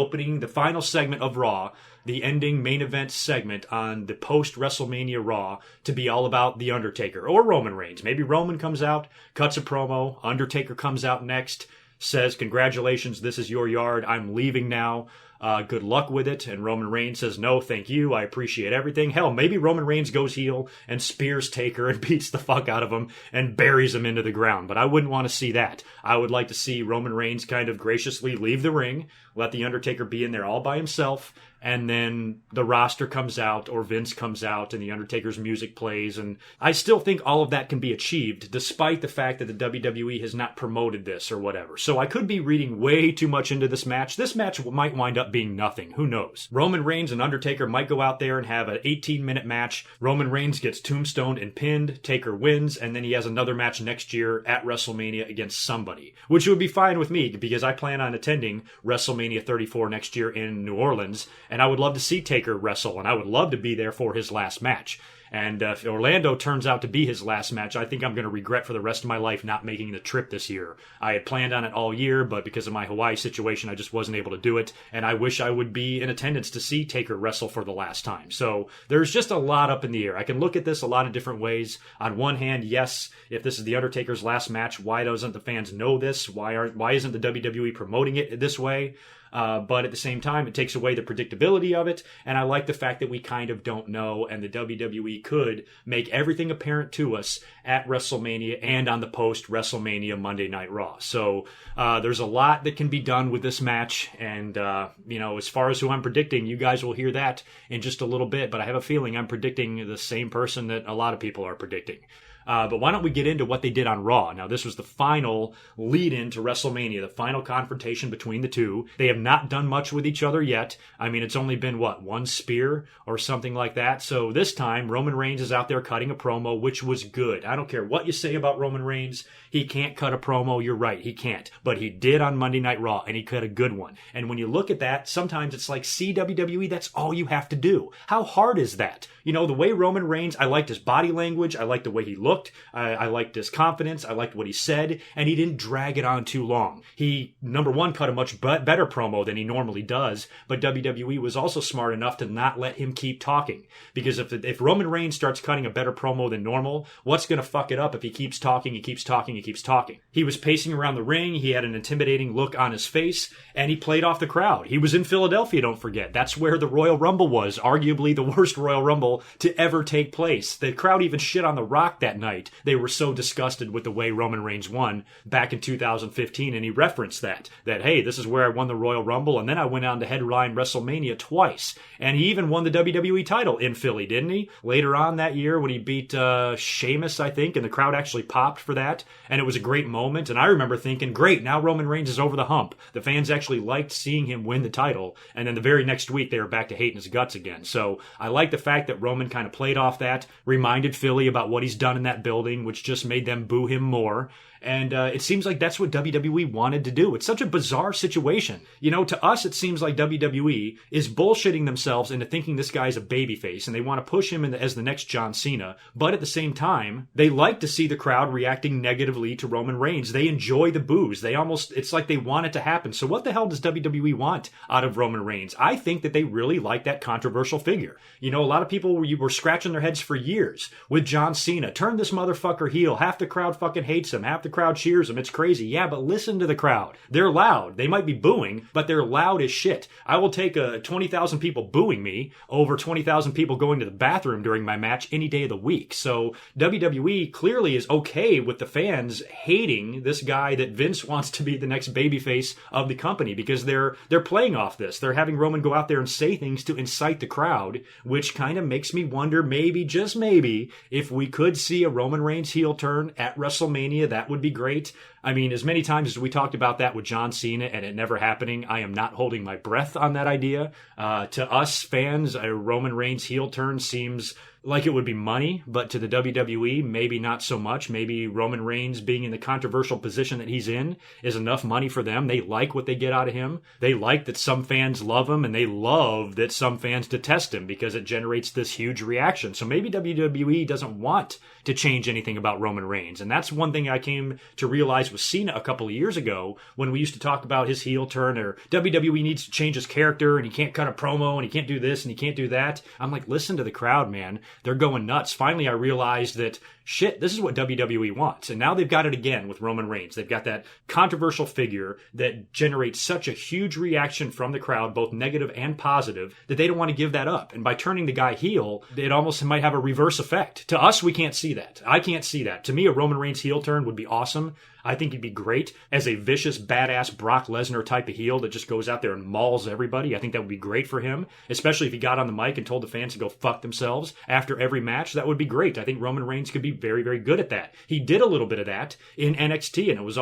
final segment of Raw, the ending main event segment on the post-WrestleMania Raw, to be all about The Undertaker or Roman Reigns. Maybe Roman comes out, cuts a promo, Undertaker comes out next, says, congratulations, this is your yard, I'm leaving now. Good luck with it. And Roman Reigns says, no, thank you. I appreciate everything. Hell, maybe Roman Reigns goes heel and spears Taker and beats the fuck out of him and buries him into the ground. But I wouldn't want to see that. I would like to see Roman Reigns kind of graciously leave the ring, let The Undertaker be in there all by himself, and then the roster comes out or Vince comes out and The Undertaker's music plays. And I still think all of that can be achieved despite the fact that the WWE has not promoted this or whatever. So I could be reading way too much into this match. This match might wind up being nothing. Who knows? Roman Reigns and Undertaker might go out there and have an 18-minute match. Roman Reigns gets tombstoned and pinned. Taker wins. And then he has another match next year at WrestleMania against somebody, which would be fine with me because I plan on attending WrestleMania 34 next year in New Orleans. And I would love to see Taker wrestle, and I would love to be there for his last match. And if Orlando turns out to be his last match, I think I'm going to regret for the rest of my life not making the trip this year. I had planned on it all year, but because of my Hawaii situation, I just wasn't able to do it. And I wish I would be in attendance to see Taker wrestle for the last time. So there's just a lot up in the air. I can look at this a lot of different ways. On one hand, yes, if this is The Undertaker's last match, why doesn't the fans know this? Why isn't the WWE promoting it this way? But at the same time, it takes away the predictability of it, and I like the fact that we kind of don't know, and the WWE could make everything apparent to us at WrestleMania and on the post-WrestleMania Monday Night Raw. So there's a lot that can be done with this match, and as far as who I'm predicting, you guys will hear that in just a little bit, but I have a feeling I'm predicting the same person that a lot of people are predicting. But why don't we get into what they did on Raw? Now, this was the final lead-in to WrestleMania, the final confrontation between the two. They have not done much with each other yet. I mean, it's only been, one spear or something like that? So this time, Roman Reigns is out there cutting a promo, which was good. I don't care what you say about Roman Reigns. He can't cut a promo. You're right, he can't. But he did on Monday Night Raw, and he cut a good one. And when you look at that, sometimes it's like, see, WWE, that's all you have to do. How hard is that? The way Roman Reigns, I liked his body language. I liked the way he looked. I liked his confidence. I liked what he said. And he didn't drag it on too long. He, number one, cut a much better promo than he normally does. But WWE was also smart enough to not let him keep talking. Because if Roman Reigns starts cutting a better promo than normal, what's going to fuck it up if he keeps talking, he keeps talking, he keeps talking? He was pacing around the ring. He had an intimidating look on his face. And he played off the crowd. He was in Philadelphia, don't forget. That's where the Royal Rumble was. Arguably the worst Royal Rumble to ever take place. The crowd even shit on The Rock that night. They were so disgusted with the way Roman Reigns won back in 2015, and he referenced that, hey, this is where I won the Royal Rumble, and then I went on to headline WrestleMania twice. And he even won the WWE title in Philly, didn't he? Later on that year when he beat Sheamus, I think, and the crowd actually popped for that, and it was a great moment. And I remember thinking, great, now Roman Reigns is over the hump. The fans actually liked seeing him win the title, and then the very next week they were back to hating his guts again. So I like the fact that Roman kind of played off that, reminded Philly about what he's done in that building, which just made them boo him more. And it seems like that's what WWE wanted to do. It's such a bizarre situation. To us, it seems like WWE is bullshitting themselves into thinking this guy's a babyface, and they want to push him as the next John Cena. But at the same time, they like to see the crowd reacting negatively to Roman Reigns. They enjoy the boos. It's like they want it to happen. So what the hell does WWE want out of Roman Reigns? I think that they really like that controversial figure. A lot of people were scratching their heads for years with John Cena. Turn this motherfucker heel. Half the crowd fucking hates him. Half the crowd cheers him. It's crazy. Yeah, but listen to the crowd. They're loud. They might be booing, but they're loud as shit. I will take 20,000 people booing me over 20,000 people going to the bathroom during my match any day of the week. So WWE clearly is okay with the fans hating this guy that Vince wants to be the next babyface of the company, because they're playing off this. They're having Roman go out there and say things to incite the crowd, which kind of makes me wonder, maybe, just maybe, if we could see a Roman Reigns heel turn at WrestleMania. That would be great. I mean, as many times as we talked about that with John Cena and it never happening, I am not holding my breath on that idea. To us fans, a Roman Reigns heel turn seems like it would be money, but to the WWE, maybe not so much. Maybe Roman Reigns being in the controversial position that he's in is enough money for them. They like what they get out of him. They like that some fans love him, and they love that some fans detest him because it generates this huge reaction. So maybe WWE doesn't want to change anything about Roman Reigns. And that's one thing I came to realize with Cena a couple of years ago when we used to talk about his heel turn, or WWE needs to change his character and he can't cut a promo and he can't do this and he can't do that. I'm like, listen to the crowd, man. They're going nuts. Finally, I realized that shit, this is what WWE wants. And now they've got it again with Roman Reigns. They've got that controversial figure that generates such a huge reaction from the crowd, both negative and positive, that they don't want to give that up. And by turning the guy heel, it almost might have a reverse effect. To us, we can't see that. I can't see that. To me, a Roman Reigns heel turn would be awesome. I think he'd be great as a vicious, badass Brock Lesnar type of heel that just goes out there and mauls everybody. I think that would be great for him, especially if he got on the mic and told the fans to go fuck themselves after every match. That would be great. I think Roman Reigns could be very, very good at that. He did a little bit of that in NXT, and it was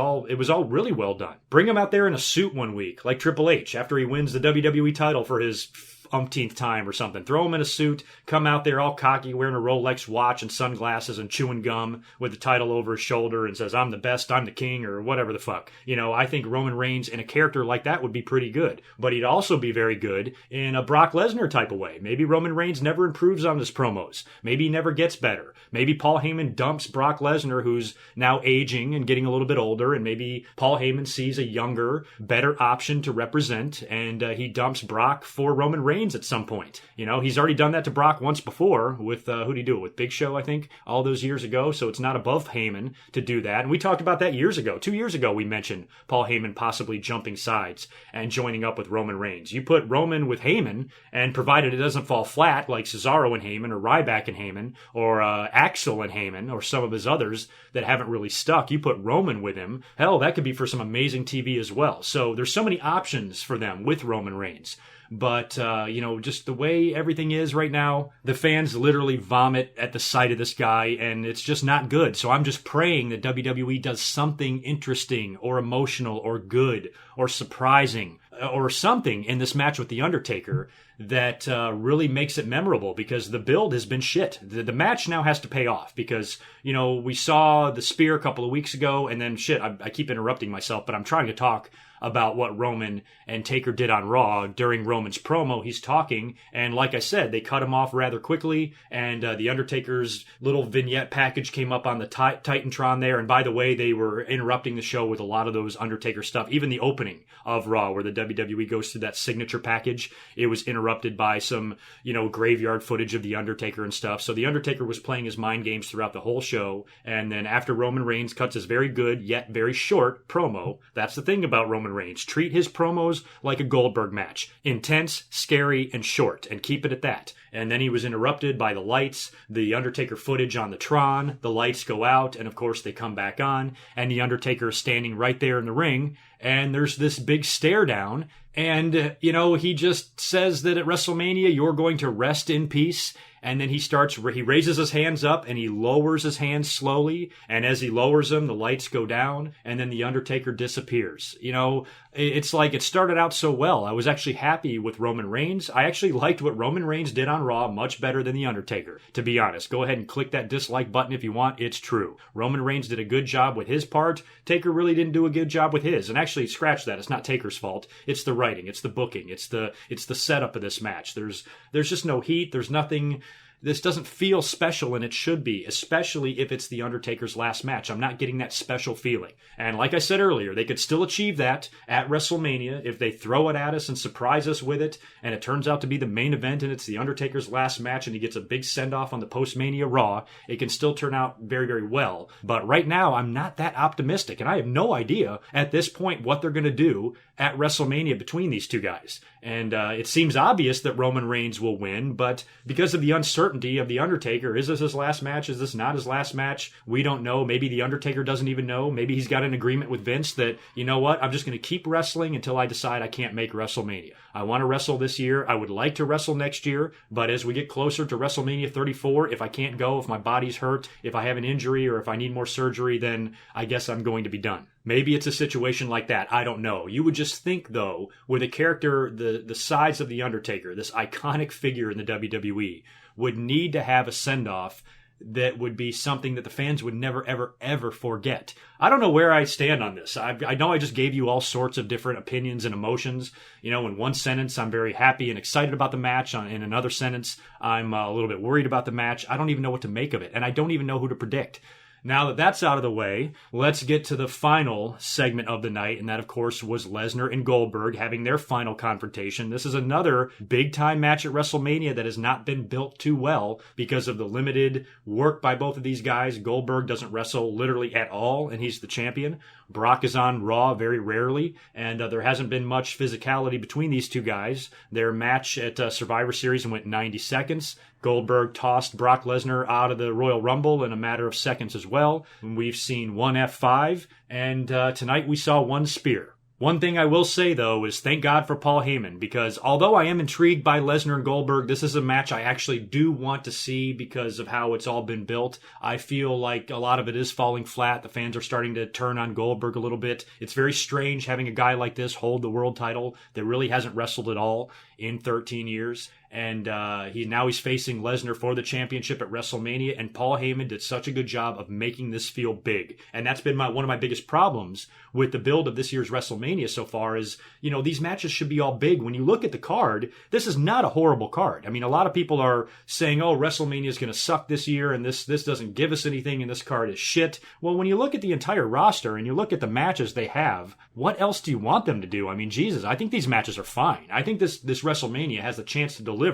all really well done. Bring him out there in a suit one week, like Triple H, after he wins the WWE title for his umpteenth time or something. Throw him in a suit, come out there all cocky, wearing a Rolex watch and sunglasses and chewing gum with the title over his shoulder and says, I'm the best, I'm the king, or whatever the fuck. You know, I think Roman Reigns in a character like that would be pretty good. But he'd also be very good in a Brock Lesnar type of way. Maybe Roman Reigns never improves on his promos. Maybe he never gets better. Maybe Paul Heyman dumps Brock Lesnar, who's now aging and getting a little bit older, and maybe Paul Heyman sees a younger, better option to represent, and he dumps Brock for Roman Reigns at some point. You know, he's already done that to Brock once before with, who did he do it with? Big Show, I think, all those years ago. So it's not above Heyman to do that. And we talked about that years ago. 2 years ago, we mentioned Paul Heyman possibly jumping sides and joining up with Roman Reigns. You put Roman with Heyman, and provided it doesn't fall flat like Cesaro and Heyman, or Ryback and Heyman, or Axel and Heyman, or some of his others that haven't really stuck, you put Roman with him, hell, that could be for some amazing TV as well. So there's so many options for them with Roman Reigns. But, you know, just the way everything is right now, the fans literally vomit at the sight of this guy, and it's just not good. So I'm just praying that WWE does something interesting or emotional or good or surprising or something in this match with The Undertaker that really makes it memorable, because the build has been shit. The match now has to pay off because, you know, we saw the spear a couple of weeks ago, and then shit, I keep interrupting myself, but I'm trying to talk about what Roman and Taker did on Raw. During Roman's promo, he's talking, and like I said, they cut him off rather quickly, and The Undertaker's little vignette package came up on the Titantron there, and by the way, they were interrupting the show with a lot of those Undertaker stuff. Even the opening of Raw, where the WWE goes through that signature package, it was interrupted by some, you know, graveyard footage of The Undertaker and stuff. So The Undertaker was playing his mind games throughout the whole show, and then after Roman Reigns cuts his very good, yet very short promo, that's the thing about Roman Reigns. Treat his promos like a Goldberg match. Intense, scary, and short, and keep it at that. And then he was interrupted by the lights, the Undertaker footage on the Tron, the lights go out, and of course they come back on, and the Undertaker is standing right there in the ring, and there's this big stare down, and, you know, he just says that at WrestleMania, you're going to rest in peace. And then he raises his hands up and he lowers his hands slowly. And as he lowers them, the lights go down and then the Undertaker disappears. You know, it's like it started out so well. I was actually happy with Roman Reigns. I actually liked what Roman Reigns did on Raw much better than the Undertaker, to be honest. Go ahead and click that dislike button if you want. It's true. Roman Reigns did a good job with his part. Taker really didn't do a good job with his. And actually, scratch that. It's not Taker's fault. It's the writing. It's the booking. It's the setup of this match. There's just no heat. There's nothing. This doesn't feel special, and it should be, especially if it's The Undertaker's last match. I'm not getting that special feeling. And like I said earlier, they could still achieve that at WrestleMania if they throw it at us and surprise us with it, and it turns out to be the main event, and it's The Undertaker's last match, and he gets a big send-off on the post-Mania Raw. It can still turn out very, very well. But right now, I'm not that optimistic, and I have no idea at this point what they're going to do at WrestleMania between these two guys. And it seems obvious that Roman Reigns will win, but because of the uncertainty of The Undertaker, is this his last match? Is this not his last match? We don't know. Maybe The Undertaker doesn't even know. Maybe he's got an agreement with Vince that, you know what, I'm just going to keep wrestling until I decide I can't make WrestleMania. I want to wrestle this year. I would like to wrestle next year, but as we get closer to WrestleMania 34, if I can't go, if my body's hurt, if I have an injury, or if I need more surgery, then I guess I'm going to be done. Maybe it's a situation like that. I don't know. You would just think, though, with a character the size of The Undertaker, this iconic figure in the WWE, would need to have a send-off that would be something that the fans would never, ever, ever forget. I don't know where I stand on this. I know I just gave you all sorts of different opinions and emotions. You know, in one sentence, I'm very happy and excited about the match. In another sentence, I'm a little bit worried about the match. I don't even know what to make of it, and I don't even know who to predict. Now that that's out of the way, let's get to the final segment of the night, and that, of course, was Lesnar and Goldberg having their final confrontation. This is another big-time match at WrestleMania that has not been built too well because of the limited work by both of these guys. Goldberg doesn't wrestle literally at all, and he's the champion. Brock is on Raw very rarely, and there hasn't been much physicality between these two guys. Their match at Survivor Series went 90 seconds. Goldberg tossed Brock Lesnar out of the Royal Rumble in a matter of seconds as well. We've seen one F5, and tonight we saw one spear. One thing I will say, though, is thank God for Paul Heyman, because although I am intrigued by Lesnar and Goldberg, this is a match I actually do want to see because of how it's all been built. I feel like a lot of it is falling flat. The fans are starting to turn on Goldberg a little bit. It's very strange having a guy like this hold the world title that really hasn't wrestled at all in 13 years. And he's facing Lesnar for the championship at WrestleMania, and Paul Heyman did such a good job of making this feel big. And that's been one of my biggest problems with the build of this year's WrestleMania so far is, you know, these matches should be all big. When you look at the card, this is not a horrible card. I mean, a lot of people are saying, oh, WrestleMania is going to suck this year, and this doesn't give us anything, and this card is shit. Well, when you look at the entire roster, and you look at the matches they have, what else do you want them to do? I mean, Jesus, I think these matches are fine. I think this WrestleMania has a chance to deliver.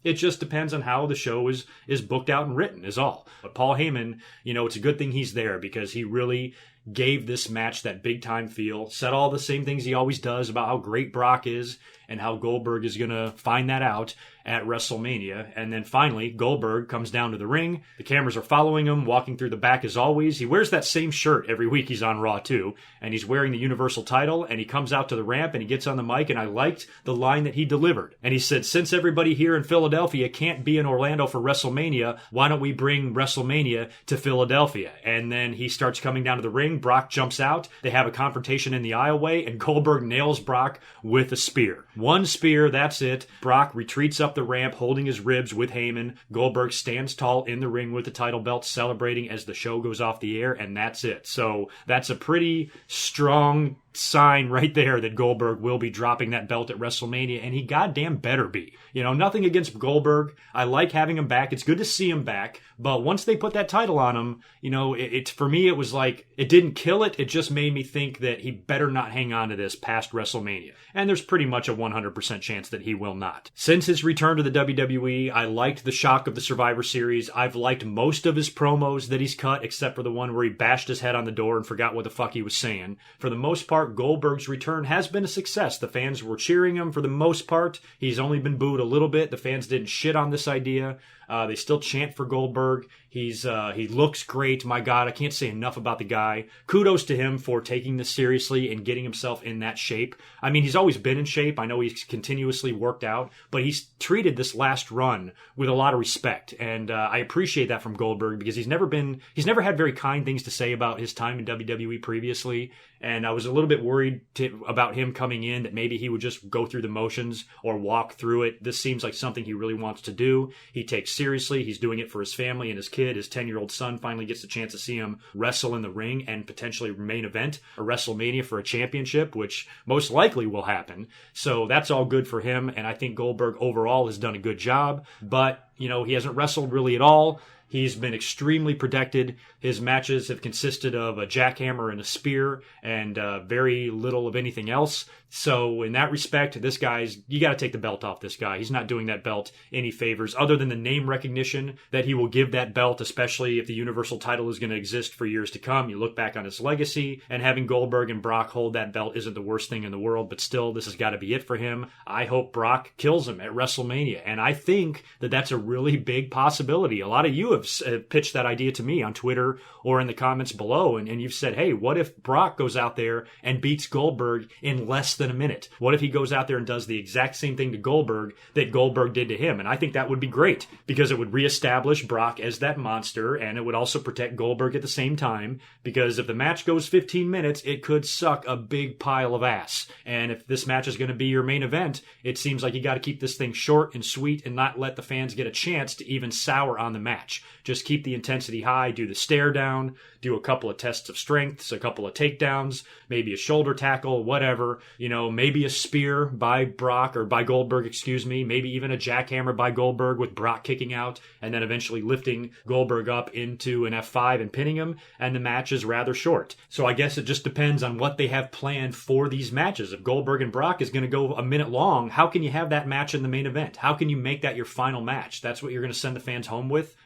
It just depends on how the show is booked out and written is all. But Paul Heyman, you know, it's a good thing he's there because he really gave this match that big time feel, said all the same things he always does about how great Brock is and how Goldberg is going to find that out at WrestleMania. And then finally, Goldberg comes down to the ring. The cameras are following him, walking through the back as always. He wears that same shirt every week he's on Raw too. And he's wearing the Universal title, and he comes out to the ramp and he gets on the mic, and I liked the line that he delivered. And he said, since everybody here in Philadelphia can't be in Orlando for WrestleMania, why don't we bring WrestleMania to Philadelphia? And then he starts coming down to the ring. Brock jumps out. They have a confrontation in the aisleway, and Goldberg nails Brock with a spear. One spear, that's it. Brock retreats up the ramp holding his ribs with Heyman. Goldberg stands tall in the ring with the title belt, celebrating as the show goes off the air, and that's it. So that's a pretty strong sign right there that Goldberg will be dropping that belt at WrestleMania, and he goddamn better be. You know, nothing against Goldberg. I like having him back. It's good to see him back, but once they put that title on him, you know, it for me, it was like, it didn't kill it. It just made me think that he better not hang on to this past WrestleMania. And there's pretty much a 100% chance that he will not. Since his return to the WWE, I liked the shock of the Survivor Series. I've liked most of his promos that he's cut, except for the one where he bashed his head on the door and forgot what the fuck he was saying. For the most part, Goldberg's return has been a success. The fans were cheering him for the most part. He's only been booed a little bit. The fans didn't shit on this idea. They still chant for Goldberg. He looks great. My God, I can't say enough about the guy. Kudos to him for taking this seriously and getting himself in that shape. I mean, he's always been in shape. I know he's continuously worked out, but he's treated this last run with a lot of respect, and I appreciate that from Goldberg because he's never had very kind things to say about his time in WWE previously. And I was a little bit worried about him coming in, that maybe he would just go through the motions or walk through it. This seems like something he really wants to do. He takes seriously. He's doing it for his family and his kid. His 10-year-old son finally gets the chance to see him wrestle in the ring and potentially main event a WrestleMania for a championship, which most likely will happen. So that's all good for him. And I think Goldberg overall has done a good job. But, you know, he hasn't wrestled really at all. He's been extremely protected. His matches have consisted of a jackhammer and a spear and very little of anything else. So in that respect, you got to take the belt off this guy. He's not doing that belt any favors other than the name recognition that he will give that belt, especially if the Universal title is going to exist for years to come. You look back on his legacy, and having Goldberg and Brock hold that belt isn't the worst thing in the world, but still, this has got to be it for him. I hope Brock kills him at WrestleMania, and I think that that's a really big possibility. A lot of you have pitched that idea to me on Twitter or in the comments below, and you've said, hey, what if Brock goes out there and beats Goldberg in less than a minute? What if he goes out there and does the exact same thing to Goldberg that Goldberg did to him? And I think that would be great, because it would reestablish Brock as that monster, and it would also protect Goldberg at the same time, because if the match goes 15 minutes, it could suck a big pile of ass. And if this match is going to be your main event, it seems like you got to keep this thing short and sweet and not let the fans get a chance to even sour on the match. Just keep the intensity high, do the stare down, do a couple of tests of strengths, a couple of takedowns, maybe a shoulder tackle, whatever, maybe a spear by Brock, or by Goldberg, excuse me, maybe even a jackhammer by Goldberg with Brock kicking out, and then eventually lifting Goldberg up into an F5 and pinning him, and the match is rather short. So I guess it just depends on what they have planned for these matches. If Goldberg and Brock is going to go a minute long, how can you have that match in the main event? How can you make that your final match? That's what you're going to send the fans home with?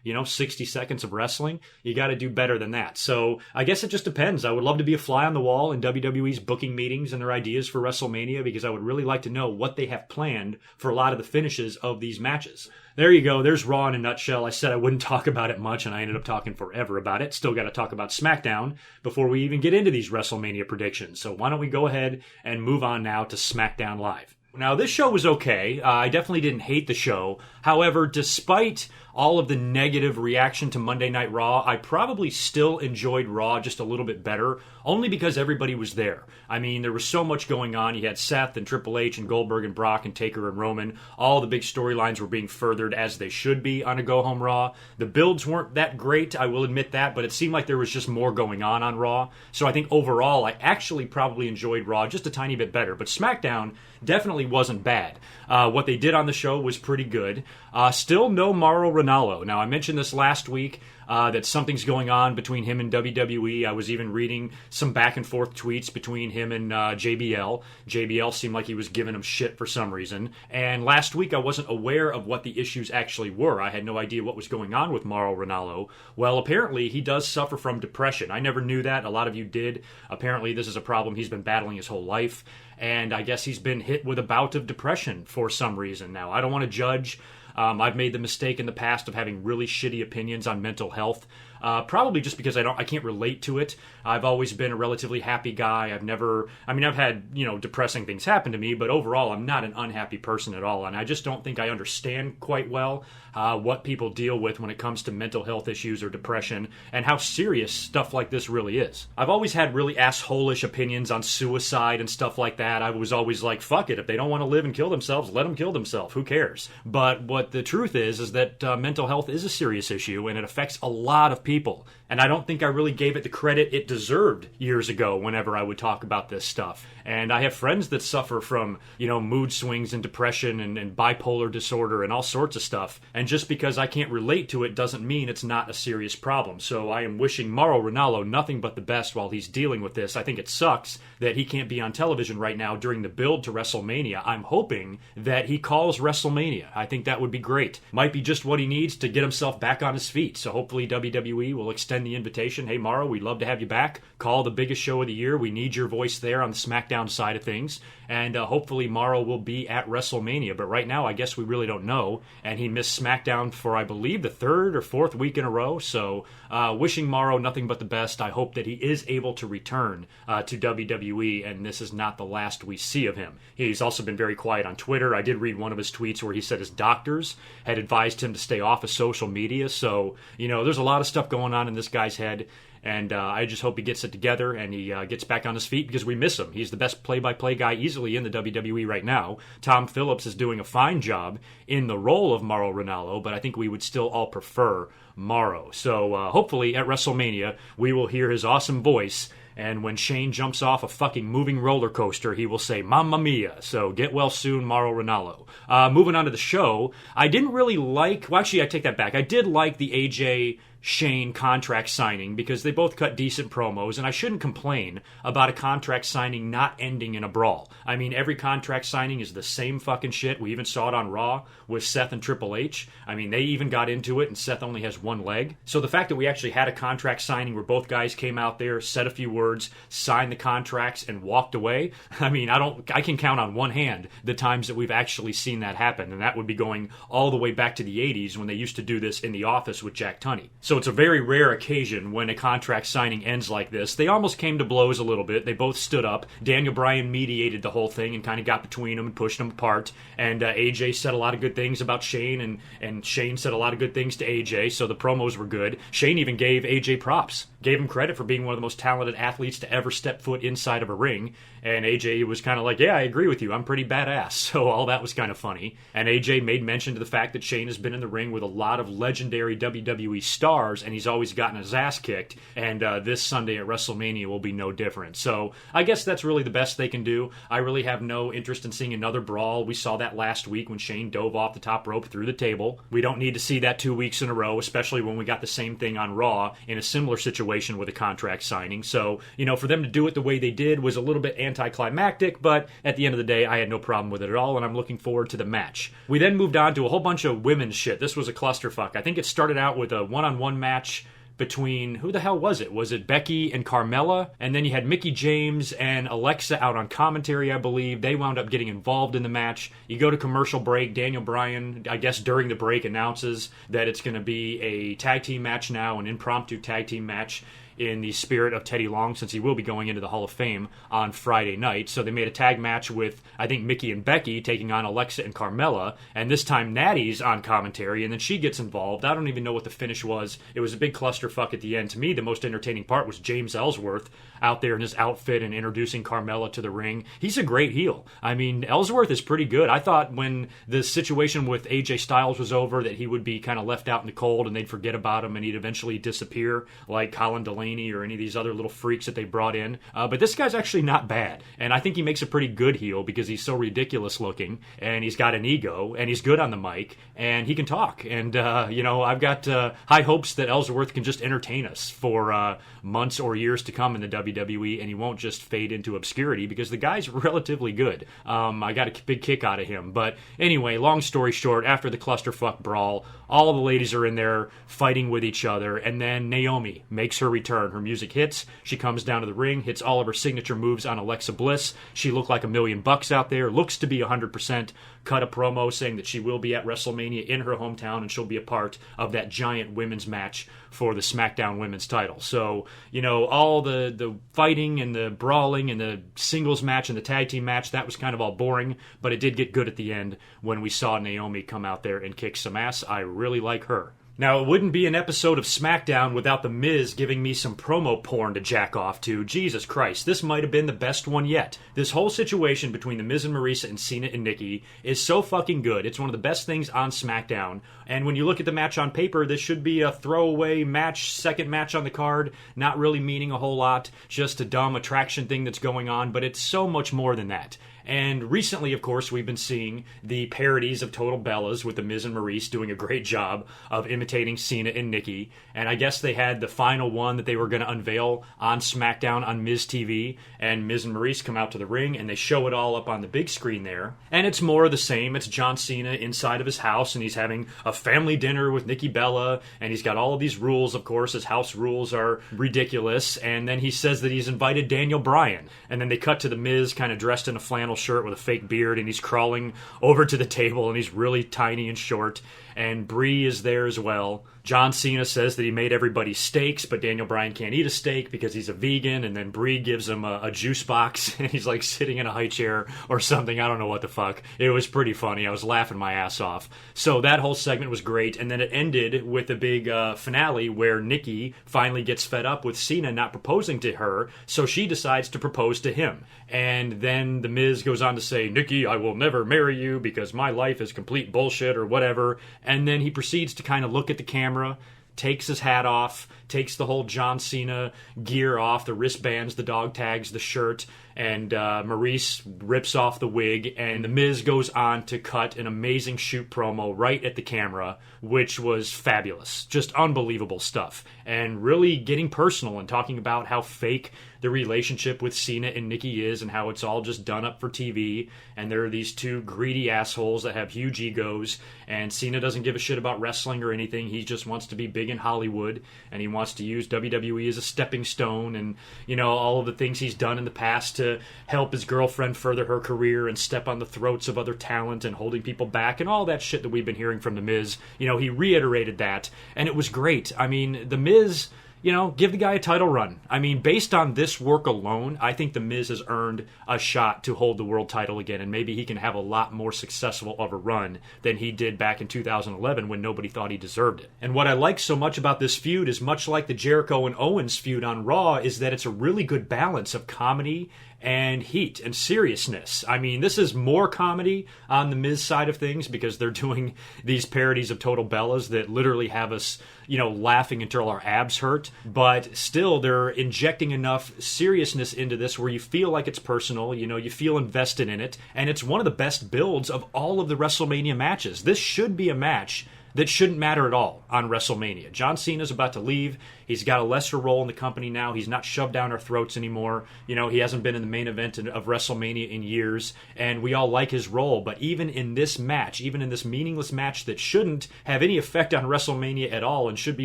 60 seconds of wrestling? You got to do better than that. So I guess it just depends. I would love to be a fly on the wall in WWE's booking meetings and their ideas for WrestleMania, because I would really like to know what they have planned for a lot of the finishes of these matches. There you go. There's Raw in a nutshell. I said I wouldn't talk about it much, and I ended up talking forever about it. Still got to talk about SmackDown before we even get into these WrestleMania predictions. So why don't we go ahead and move on now to SmackDown Live. Now, this show was okay. I definitely didn't hate the show. However, despite all of the negative reaction to Monday Night Raw, I probably still enjoyed Raw just a little bit better, only because everybody was there. I mean, there was so much going on. You had Seth and Triple H and Goldberg and Brock and Taker and Roman. All the big storylines were being furthered as they should be on a go-home Raw. The builds weren't that great, I will admit that, but it seemed like there was just more going on Raw. So I think overall, I actually probably enjoyed Raw just a tiny bit better. But SmackDown definitely wasn't bad. What they did on the show was pretty good. Still no Mauro Ranallo. Now, I mentioned this last week, that something's going on between him and WWE. I was even reading some back and forth tweets between him and JBL. JBL seemed like he was giving him shit for some reason. And last week I wasn't aware of what the issues actually were. I had no idea what was going on with Mauro Ranallo. Well, apparently he does suffer from depression. I never knew that. A lot of you did. Apparently this is a problem he's been battling his whole life. And I guess he's been hit with a bout of depression for some reason. Now, I don't want to judge. I've made the mistake in the past of having really shitty opinions on mental health. Probably just because I can't relate to it. I've always been a relatively happy guy. I've had, depressing things happen to me, but overall I'm not an unhappy person at all. And I just don't think I understand quite well what people deal with when it comes to mental health issues or depression, and how serious stuff like this really is. I've always had really asshole-ish opinions on suicide and stuff like that. I was always like, fuck it, if they don't want to live and kill themselves, let them kill themselves. Who cares? But what the truth is that mental health is a serious issue, and it affects a lot of people. And I don't think I really gave it the credit it deserved years ago whenever I would talk about this stuff. And I have friends that suffer from, mood swings and depression and bipolar disorder and all sorts of stuff. And just because I can't relate to it doesn't mean it's not a serious problem. So I am wishing Mauro Ranallo nothing but the best while he's dealing with this. I think it sucks that he can't be on television right now during the build to WrestleMania. I'm hoping that he calls WrestleMania. I think that would be great. Might be just what he needs to get himself back on his feet. So hopefully WWE will extend the invitation. Hey, Mauro, we'd love to have you back. Call the biggest show of the year. We need your voice there on the SmackDown side of things. And hopefully Mauro will be at WrestleMania. But right now, I guess we really don't know. And he missed SmackDown for, I believe, the third or fourth week in a row. So wishing Mauro nothing but the best. I hope that he is able to return to WWE, and this is not the last we see of him. He's also been very quiet on Twitter. I did read one of his tweets where he said his doctors had advised him to stay off of social media. So, there's a lot of stuff going on in this guy's head. And I just hope he gets it together and he gets back on his feet, because we miss him. He's the best play-by-play guy easily in the WWE right now. Tom Phillips is doing a fine job in the role of Mauro Ranallo, but I think we would still all prefer Mauro. So hopefully at WrestleMania we will hear his awesome voice, and when Shane jumps off a fucking moving roller coaster, he will say, Mamma Mia. So get well soon, Mauro Ranallo. Moving on to the show, I didn't really like... Well, actually, I take that back. I did like the AJ Shane contract signing because they both cut decent promos, and I shouldn't complain about a contract signing not ending in a brawl. I mean, every contract signing is the same fucking shit. We even saw it on Raw with Seth and Triple H. I mean, they even got into it, and Seth only has one leg. So the fact that we actually had a contract signing where both guys came out there, said a few words, signed the contracts, and walked away, I mean, I can count on one hand the times that we've actually seen that happen, and that would be going all the way back to the 80s when they used to do this in the office with Jack Tunney. So it's a very rare occasion when a contract signing ends like this. They almost came to blows a little bit. They both stood up. Daniel Bryan mediated the whole thing and kind of got between them and pushed them apart. And AJ said a lot of good things about Shane, and Shane said a lot of good things to AJ, so the promos were good. Shane even gave AJ props. Gave him credit for being one of the most talented athletes to ever step foot inside of a ring. And AJ was kind of like, yeah, I agree with you. I'm pretty badass. So all that was kind of funny. And AJ made mention to the fact that Shane has been in the ring with a lot of legendary WWE stars, and he's always gotten his ass kicked. And this Sunday at WrestleMania will be no different. So I guess that's really the best they can do. I really have no interest in seeing another brawl. We saw that last week when Shane dove off the top rope through the table. We don't need to see that 2 weeks in a row, especially when we got the same thing on Raw in a similar situation with a contract signing. So, for them to do it the way they did was a little bit anticlimactic, but at the end of the day, I had no problem with it at all, and I'm looking forward to the match. We then moved on to a whole bunch of women's shit. This was a clusterfuck. I think it started out with a one-on-one match between, who the hell was it? Was it Becky and Carmella? And then you had Mickie James and Alexa out on commentary, I believe. They wound up getting involved in the match. You go to commercial break. Daniel Bryan, I guess during the break, announces that it's going to be a tag team match now, an impromptu tag team match in the spirit of Teddy Long, since he will be going into the Hall of Fame on Friday night. So they made a tag match with, I think, Mickie and Becky taking on Alexa and Carmella, and this time Natty's on commentary, and then she gets involved. I don't even know what the finish was. It was a big clusterfuck at the end. To me, the most entertaining part was James Ellsworth out there in his outfit and introducing Carmella to the ring. He's a great heel. I mean, Ellsworth is pretty good. I thought when the situation with AJ Styles was over that he would be kind of left out in the cold and they'd forget about him and he'd eventually disappear like Colin Delaney or any of these other little freaks that they brought in. But this guy's actually not bad. And I think he makes a pretty good heel because he's so ridiculous looking and he's got an ego and he's good on the mic and he can talk. And, I've got high hopes that Ellsworth can just entertain us for months or years to come in the WWE, and he won't just fade into obscurity because the guy's relatively good. I got a big kick out of him. But anyway, long story short, after the clusterfuck brawl, all the ladies are in there fighting with each other, and then Naomi makes her return. Her music hits. She comes down to the ring, hits all of her signature moves on Alexa Bliss. She looked like $1 million out there, looks to be 100%. Cut a promo saying that she will be at WrestleMania in her hometown and she'll be a part of that giant women's match for the SmackDown women's title. So, all the fighting and the brawling and the singles match and the tag team match, that was kind of all boring, but it did get good at the end when we saw Naomi come out there and kick some ass. I really like her. Now, it wouldn't be an episode of SmackDown without The Miz giving me some promo porn to jack off to. Jesus Christ, this might have been the best one yet. This whole situation between The Miz and Marisa and Cena and Nikki is so fucking good. It's one of the best things on SmackDown. And when you look at the match on paper, this should be a throwaway match, second match on the card, not really meaning a whole lot, just a dumb attraction thing that's going on, but it's so much more than that. And recently, of course, we've been seeing the parodies of Total Bellas with The Miz and Maurice doing a great job of imitating Cena and Nikki. And I guess they had the final one that they were going to unveil on SmackDown on Miz TV. And Miz and Maurice come out to the ring and they show it all up on the big screen there. And it's more of the same. It's John Cena inside of his house and he's having a family dinner with Nikki Bella. And he's got all of these rules, of course. His house rules are ridiculous. And then he says that he's invited Daniel Bryan. And then they cut to The Miz kind of dressed in a flannel shirt with a fake beard and he's crawling over to the table and he's really tiny and short, and Brie is there as well. John Cena says that he made everybody steaks, but Daniel Bryan can't eat a steak because he's a vegan, and then Brie gives him a juice box, and he's like sitting in a high chair or something. I don't know what the fuck. It was pretty funny. I was laughing my ass off. So that whole segment was great, and then it ended with a big finale where Nikki finally gets fed up with Cena not proposing to her, so she decides to propose to him. And then The Miz goes on to say, "Nikki, I will never marry you because my life is complete bullshit," or whatever. And then he proceeds to kind of look at the camera, takes his hat off, takes the whole John Cena gear off, the wristbands, the dog tags, the shirt, and Maurice rips off the wig, and The Miz goes on to cut an amazing shoot promo right at the camera, which was fabulous. Just unbelievable stuff. And really getting personal and talking about how fake the relationship with Cena and Nikki is and how it's all just done up for TV, and there are these two greedy assholes that have huge egos, and Cena doesn't give a shit about wrestling or anything. He just wants to be big in Hollywood, and he wants to use WWE as a stepping stone, and, you know, all of the things he's done in the past to help his girlfriend further her career and step on the throats of other talent and holding people back and all that shit that we've been hearing from The Miz. You know, he reiterated that, and it was great. I mean, The Miz, you know, give the guy a title run. I mean, based on this work alone, I think The Miz has earned a shot to hold the world title again, and maybe he can have a lot more successful of a run than he did back in 2011 when nobody thought he deserved it. And what I like so much about this feud is, much like the Jericho and Owens feud on Raw, is that it's a really good balance of comedy and heat and seriousness. I mean, this is more comedy on the Miz side of things because they're doing these parodies of Total Bellas that literally have us, you know, laughing until our abs hurt. But still, they're injecting enough seriousness into this where you feel like it's personal, you know, you feel invested in it. And it's one of the best builds of all of the WrestleMania matches. This should be a match that shouldn't matter at all on WrestleMania. John Cena's about to leave. He's got a lesser role in the company now. He's not shoved down our throats anymore. You know, he hasn't been in the main event of WrestleMania in years, and we all like his role. But even in this match, even in this meaningless match that shouldn't have any effect on WrestleMania at all and should be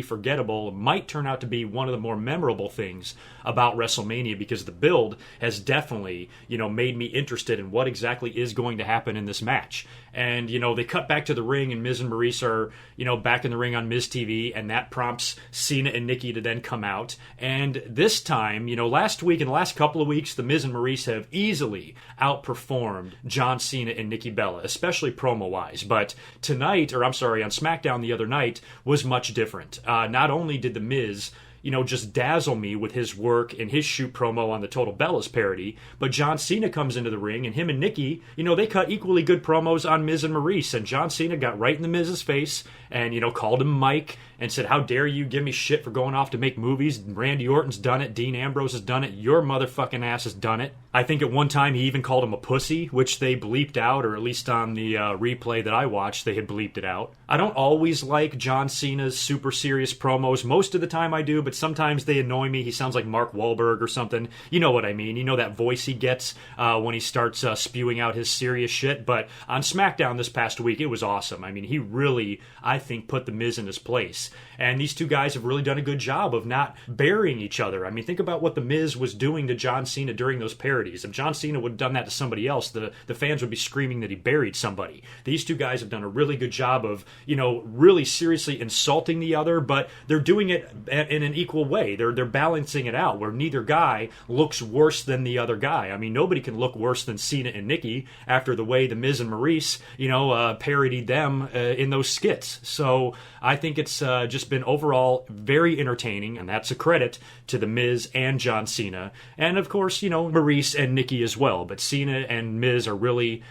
forgettable, might turn out to be one of the more memorable things about WrestleMania, because the build has definitely, you know, made me interested in what exactly is going to happen in this match. And, you know, they cut back to the ring, and Miz and Maurice are, you know, back in the ring on Miz TV, and that prompts Cena and Nikki to then come out. And this time, you know, last week and the last couple of weeks, the Miz and Maurice have easily outperformed John Cena and Nikki Bella, especially promo-wise. But tonight, or I'm sorry, on SmackDown the other night, was much different. Not only did the Miz, you know, just dazzle me with his work and his shoot promo on the Total Bellas parody, but John Cena comes into the ring, and him and Nikki, you know, they cut equally good promos on Miz and Maurice, and John Cena got right in the Miz's face and, you know, called him Mike and said, "How dare you give me shit for going off to make movies? Randy Orton's done it. Dean Ambrose has done it. Your motherfucking ass has done it." I think at one time he even called him a pussy, which they bleeped out, or at least on the replay that I watched, they had bleeped it out. I don't always like John Cena's super serious promos. Most of the time I do, but sometimes they annoy me. He sounds like Mark Wahlberg or something. You know what I mean. You know that voice he gets when he starts spewing out his serious shit. But on SmackDown this past week, it was awesome. I mean, he really, I think, put The Miz in his place. And these two guys have really done a good job of not burying each other. I mean, think about what The Miz was doing to John Cena during those parodies. If John Cena would have done that to somebody else, the fans would be screaming that he buried somebody. These two guys have done a really good job of, you know, really seriously insulting the other, but they're doing it in an equal way. They're balancing it out where neither guy looks worse than the other guy. I mean, nobody can look worse than Cena and Nikki after the way the Miz and Maurice, you know, parodied them in those skits. So I think it's just been overall very entertaining, and that's a credit to the Miz and John Cena, and of course, you know, Maurice and Nikki as well. But Cena and Miz are really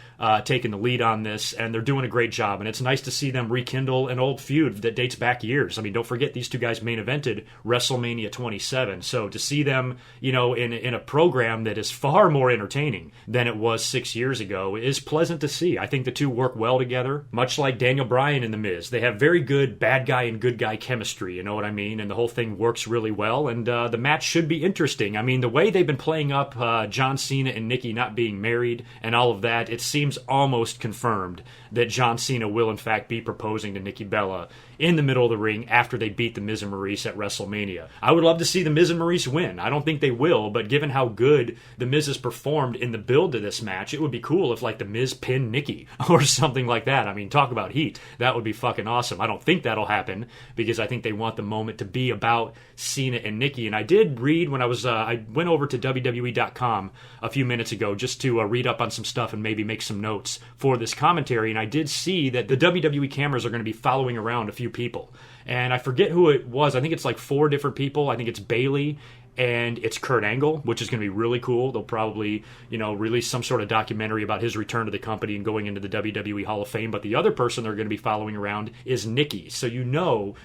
taking the lead on this, and they're doing a great job, and it's nice to see them rekindle an old feud that dates back years. I mean, don't forget, these two guys main evented WrestleMania 27, so to see them, you know, in a program that is far more entertaining than it was 6 years ago is pleasant to see. I think the two work well together, much like Daniel Bryan and The Miz. They have very good bad guy and good guy chemistry, you know what I mean? And the whole thing works really well, and the match should be interesting. I mean, the way they've been playing up John Cena and Nikki not being married and all of that, it seems almost confirmed that John Cena will in fact be proposing to Nikki Bella in the middle of the ring after they beat the Miz and Maurice at WrestleMania. I would love to see the Miz and Maurice win. I don't think they will, but given how good the Miz has performed in the build to this match, it would be cool if, like, the Miz pinned Nikki or something like that. I mean, talk about heat. That would be fucking awesome. I don't think that'll happen because I think they want the moment to be about Cena and Nikki. And I did read when I went over to WWE.com a few minutes ago just to read up on some stuff and maybe make some notes for this commentary, and I did see that the WWE cameras are going to be following around a few people. And I forget who it was. I think it's like 4 different people. I think it's Bayley and it's Kurt Angle, which is going to be really cool. They'll probably, release some sort of documentary about his return to the company and going into the WWE Hall of Fame. But the other person they're going to be following around is Nikki. So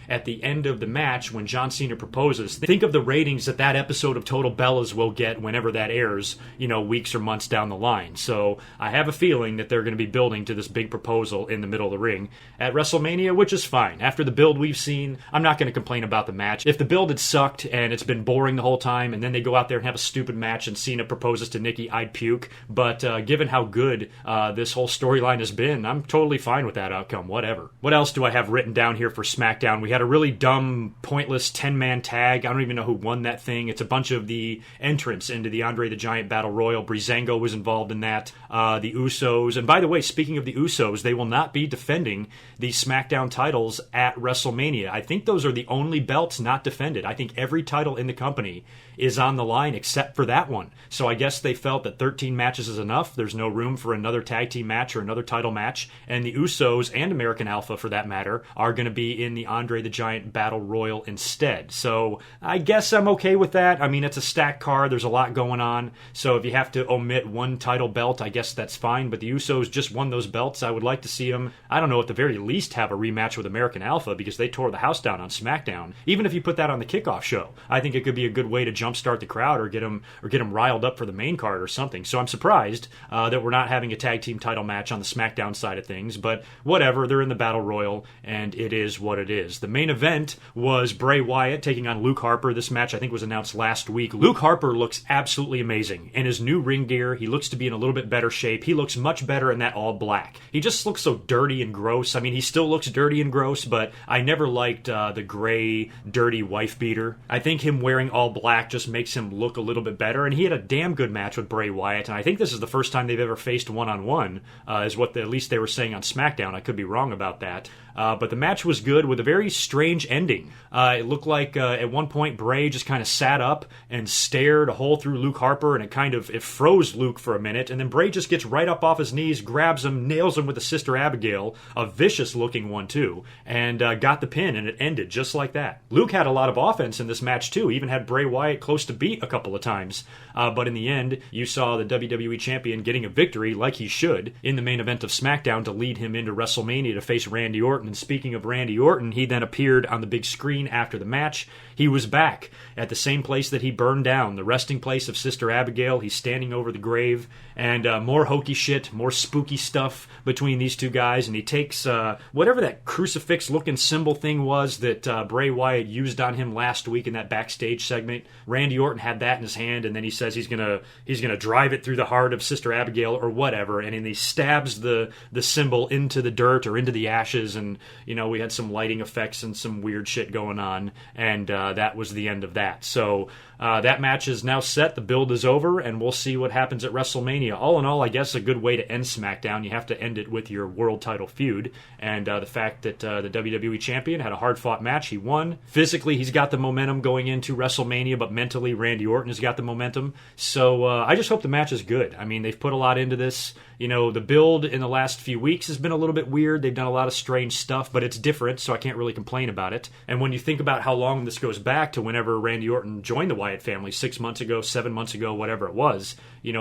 at the end of the match when John Cena proposes, think of the ratings that episode of Total Bellas will get whenever that airs, weeks or months down the line. So I have a feeling that they're going to be building to this big proposal in the middle of the ring at WrestleMania, which is fine. After the build we've seen, I'm not going to complain about the match. If the build had sucked and it's been boring the whole time, and then they go out there and have a stupid match and Cena proposes to Nikki, I'd puke. But given how good this whole storyline has been, I'm totally fine with that outcome, whatever. What else do I have written down here for SmackDown? We had a really dumb, pointless 10-man tag. I don't even know who won that thing. It's a bunch of the entrants into the Andre the Giant Battle Royal. Breezango was involved in that. The Usos. And by the way, speaking of the Usos, they will not be defending the SmackDown titles at WrestleMania. I think those are the only belts not defended. I think every title in the company is on the line except for that one. So I guess they felt that 13 matches is enough. There's no room for another tag team match or another title match. And the Usos and American Alpha, for that matter, are going to be in the Andre the Giant Battle Royal instead. So I guess I'm okay with that. I mean, it's a stacked card. There's a lot going on. So if you have to omit one title belt, I guess that's fine. But the Usos just won those belts. I would like to see them, I don't know, at the very least have a rematch with American Alpha because they tore the house down on SmackDown. Even if you put that on the kickoff show, I think it could be a good way to jumpstart the crowd or get them riled up for the main card or something. So I'm surprised that we're not having a tag team title match on the SmackDown side of things, but whatever, they're in the Battle Royal and it is what it is. The main event was Bray Wyatt taking on Luke Harper. This match I think was announced last week. Luke Harper looks absolutely amazing in his new ring gear. He looks to be in a little bit better shape. He looks much better in that all black. He just looks so dirty and gross. I mean, he still looks dirty and gross, but I never liked the gray, dirty wife beater. I think him wearing all black just makes him look a little bit better, and he had a damn good match with Bray Wyatt, and I think this is the first time they've ever faced one-on-one, is what at least they were saying on SmackDown. I could be wrong about that. But the match was good with a very strange ending. It looked like at one point Bray just kind of sat up and stared a hole through Luke Harper, and it froze Luke for a minute, and then Bray just gets right up off his knees, grabs him, nails him with a Sister Abigail, a vicious looking one too, and got the pin, and it ended just like that. Luke had a lot of offense in this match too, even had Bray Wyatt close to beat a couple of times, but in the end you saw the WWE Champion getting a victory like he should in the main event of SmackDown to lead him into WrestleMania to face Randy Orton. And speaking of Randy Orton, he then appeared on the big screen after the match. He was back at the same place that he burned down, the resting place of Sister Abigail. He's standing over the grave, and more hokey shit, more spooky stuff between these two guys, and he takes whatever that crucifix-looking symbol thing was that Bray Wyatt used on him last week in that backstage segment. Randy Orton had that in his hand, and then he says he's gonna drive it through the heart of Sister Abigail or whatever, and then he stabs the symbol into the dirt or into the ashes, and we had some lighting effects and some weird shit going on, and that was the end of that. So that match is now set. The build is over, and we'll see what happens at WrestleMania. All in all, I guess a good way to end SmackDown. You have to end it with your world title feud, and the fact that the WWE Champion had a hard-fought match. He won. Physically, he's got the momentum going into WrestleMania, but mentally, Randy Orton has got the momentum. So I just hope the match is good. I mean, they've put a lot into this. The build in the last few weeks has been a little bit weird. They've done a lot of strange stuff, but it's different, so I can't really complain about it. And when you think about how long this goes back to whenever Randy Orton joined the Wyatt family, 6 months ago, 7 months ago, whatever it was,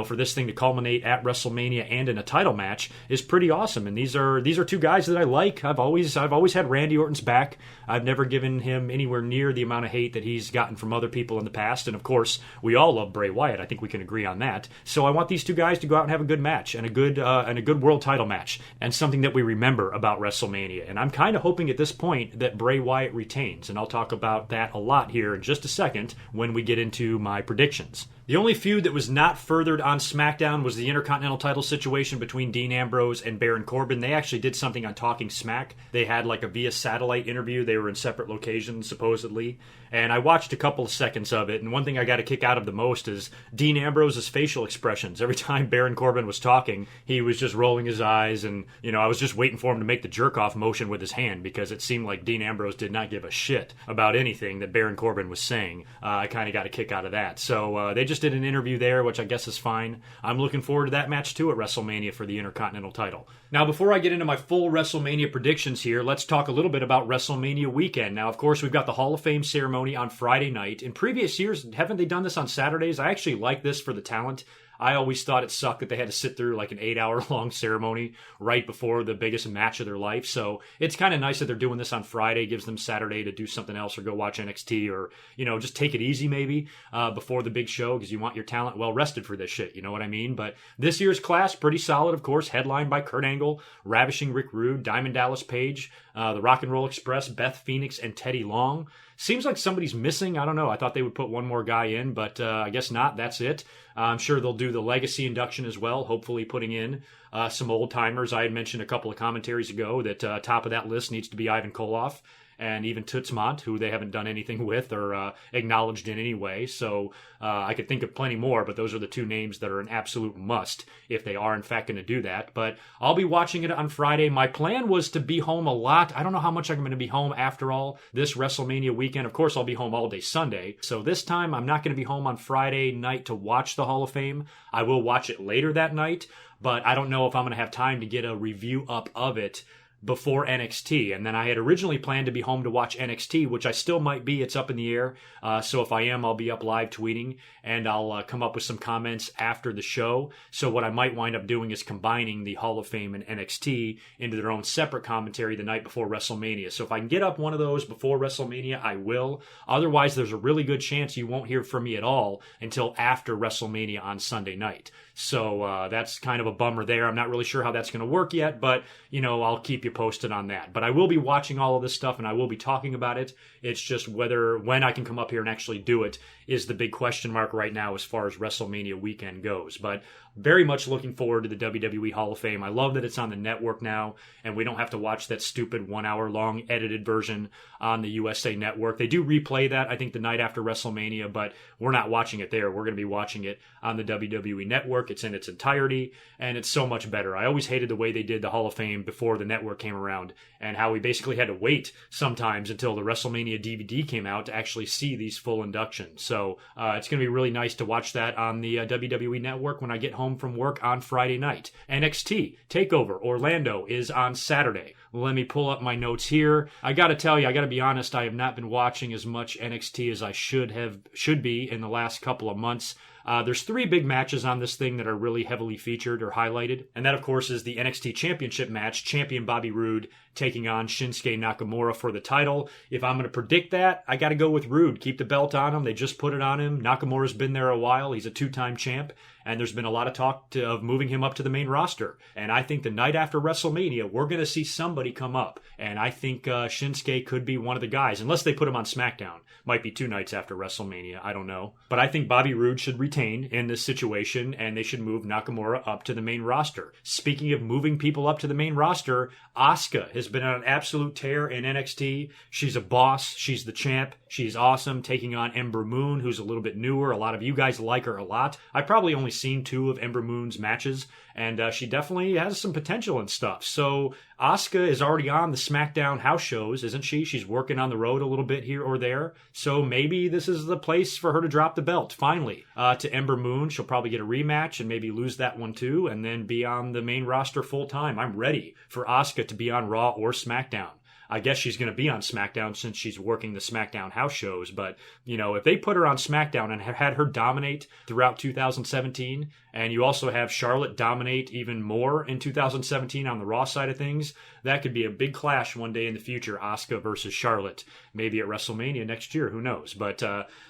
for this thing to culminate at WrestleMania and in a title match is pretty awesome. And these are two guys that I like. I've always had Randy Orton's back. I've never given him anywhere near the amount of hate that he's gotten from other people in the past. And of course, we all love Bray Wyatt. I think we can agree on that. So I want these two guys to go out and have a good match and a good world title match and something that we remember about WrestleMania. And I'm kind of hoping at this point that Bray Wyatt retains. And I'll talk about that a lot here in just a second when we get into my predictions. The only feud that was not furthered on SmackDown was the Intercontinental title situation between Dean Ambrose and Baron Corbin. They actually did something on Talking Smack. They had like a via satellite interview. They were in separate locations, supposedly. And I watched a couple of seconds of it, and one thing I got a kick out of the most is Dean Ambrose's facial expressions. Every time Baron Corbin was talking, he was just rolling his eyes, and, I was just waiting for him to make the jerk-off motion with his hand, because it seemed like Dean Ambrose did not give a shit about anything that Baron Corbin was saying. I kind of got a kick out of that. So they just just did an interview there, which I guess is fine. I'm looking forward to that match too at WrestleMania for the Intercontinental title. Now, before I get into my full WrestleMania predictions here, let's talk a little bit about WrestleMania weekend. Now, of course, we've got the Hall of Fame ceremony on Friday night. In previous years, haven't they done this on Saturdays? I actually like this for the talent. I always thought it sucked that they had to sit through like an 8-hour-long ceremony right before the biggest match of their life. So it's kind of nice that they're doing this on Friday. It gives them Saturday to do something else or go watch NXT or, just take it easy maybe before the big show because you want your talent well rested for this shit. You know what I mean? But this year's class, pretty solid, of course, headlined by Kurt Angle, Ravishing Rick Rude, Diamond Dallas Page, the Rock and Roll Express, Beth Phoenix, and Teddy Long. Seems like somebody's missing. I don't know. I thought they would put one more guy in, but I guess not. That's it. I'm sure they'll do the Legacy induction as well, hopefully putting in some old-timers. I had mentioned a couple of commentaries ago that top of that list needs to be Ivan Koloff and even Tootsmont, who they haven't done anything with or acknowledged in any way. So I could think of plenty more, but those are the two names that are an absolute must if they are in fact going to do that. But I'll be watching it on Friday. My plan was to be home a lot. I don't know how much I'm going to be home after all this WrestleMania weekend. Of course, I'll be home all day Sunday. So this time, I'm not going to be home on Friday night to watch the Hall of Fame. I will watch it later that night, but I don't know if I'm going to have time to get a review up of it before NXT. And then I had originally planned to be home to watch NXT, which I still might be. It's up in the air. So if I am, I'll be up live tweeting and I'll come up with some comments after the show. So what I might wind up doing is combining the Hall of Fame and NXT into their own separate commentary the night before WrestleMania. So if I can get up one of those before WrestleMania, I will. Otherwise, there's a really good chance you won't hear from me at all until after WrestleMania on Sunday night. So that's kind of a bummer there. I'm not really sure how that's going to work yet, but, I'll keep you posted on that. But I will be watching all of this stuff and I will be talking about it. It's just when I can come up here and actually do it is the big question mark right now as far as WrestleMania weekend goes. But very much looking forward to the WWE Hall of Fame. I love that it's on the network now and we don't have to watch that stupid 1 hour long edited version on the USA Network. They do replay that, I think, the night after WrestleMania, but we're not watching it there. We're going to be watching it on the WWE Network. It's in its entirety and it's so much better. I always hated the way they did the Hall of Fame before the network came around and how we basically had to wait sometimes until the WrestleMania DVD came out to actually see these full inductions. So it's going to be really nice to watch that on the WWE Network when I get home from work on Friday night. NXT TakeOver Orlando is on Saturday. Let me pull up my notes here. I got to be honest, I have not been watching as much NXT as I should be in the last couple of months. There's 3 big matches on this thing that are really heavily featured or highlighted. And that, of course, is the NXT Championship match, champion Bobby Roode taking on Shinsuke Nakamura for the title. If I'm going to predict that, I got to go with Roode. Keep the belt on him. They just put it on him. Nakamura's been there a while. He's a 2-time champ. And there's been a lot of talk of moving him up to the main roster. And I think the night after WrestleMania, we're going to see somebody come up. And I think Shinsuke could be one of the guys, unless they put him on SmackDown. Might be 2 nights after WrestleMania. I don't know. But I think Bobby Roode should retain in this situation, and they should move Nakamura up to the main roster. Speaking of moving people up to the main roster, Asuka has been on an absolute tear in NXT. She's a boss. She's the champ. She's awesome, taking on Ember Moon, who's a little bit newer. A lot of you guys like her a lot. I've probably only seen 2 of Ember Moon's matches, and she definitely has some potential and stuff. So Asuka is already on the SmackDown house shows, isn't she? She's working on the road a little bit here or there. So maybe this is the place for her to drop the belt, finally, to Ember Moon. She'll probably get a rematch and maybe lose that one too, and then be on the main roster full time. I'm ready for Asuka to be on Raw or SmackDown. I guess she's going to be on SmackDown since she's working the SmackDown house shows. But, if they put her on SmackDown and had her dominate throughout 2017, and you also have Charlotte dominate even more in 2017 on the Raw side of things, that could be a big clash one day in the future, Asuka versus Charlotte. Maybe at WrestleMania next year, who knows? But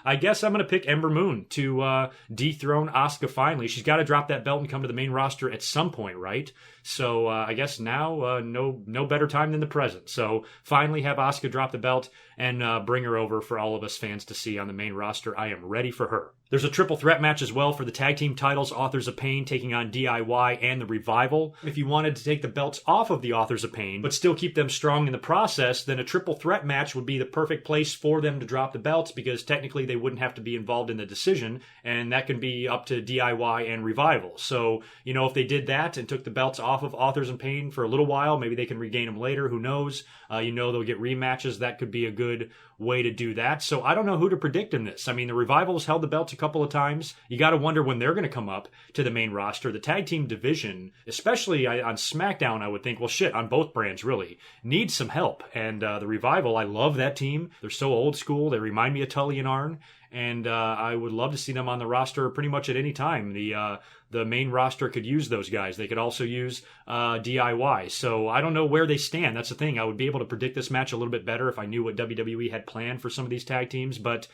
I guess I'm going to pick Ember Moon to dethrone Asuka finally. She's got to drop that belt and come to the main roster at some point, right? So I guess now no better time than the present. So finally have Asuka drop the belt and bring her over for all of us fans to see on the main roster. I am ready for her. There's a triple threat match as well for the tag team titles, Authors of Pain taking on DIY and the Revival. If you wanted to take the belts off of the Authors of Pain, but still keep them strong in the process, then a triple threat match would be the perfect place for them to drop the belts, because technically they wouldn't have to be involved in the decision, and that can be up to DIY and Revival. So, if they did that and took the belts off of Authors of Pain for a little while, maybe they can regain them later, who knows? They'll get rematches. That could be a good way to do that. So I don't know who to predict in this. I mean, the Revival's held the belts a couple of times. You got to wonder when they're going to come up to the main roster. The tag team division, especially on SmackDown, I would think, well, shit, on both brands, really, needs some help. And the Revival, I love that team. They're so old school. They remind me of Tully and Arn. And I would love to see them on the roster pretty much at any time. The main roster could use those guys. They could also use DIY. So I don't know where they stand. That's the thing. I would be able to predict this match a little bit better if I knew what WWE had planned for some of these tag teams. But,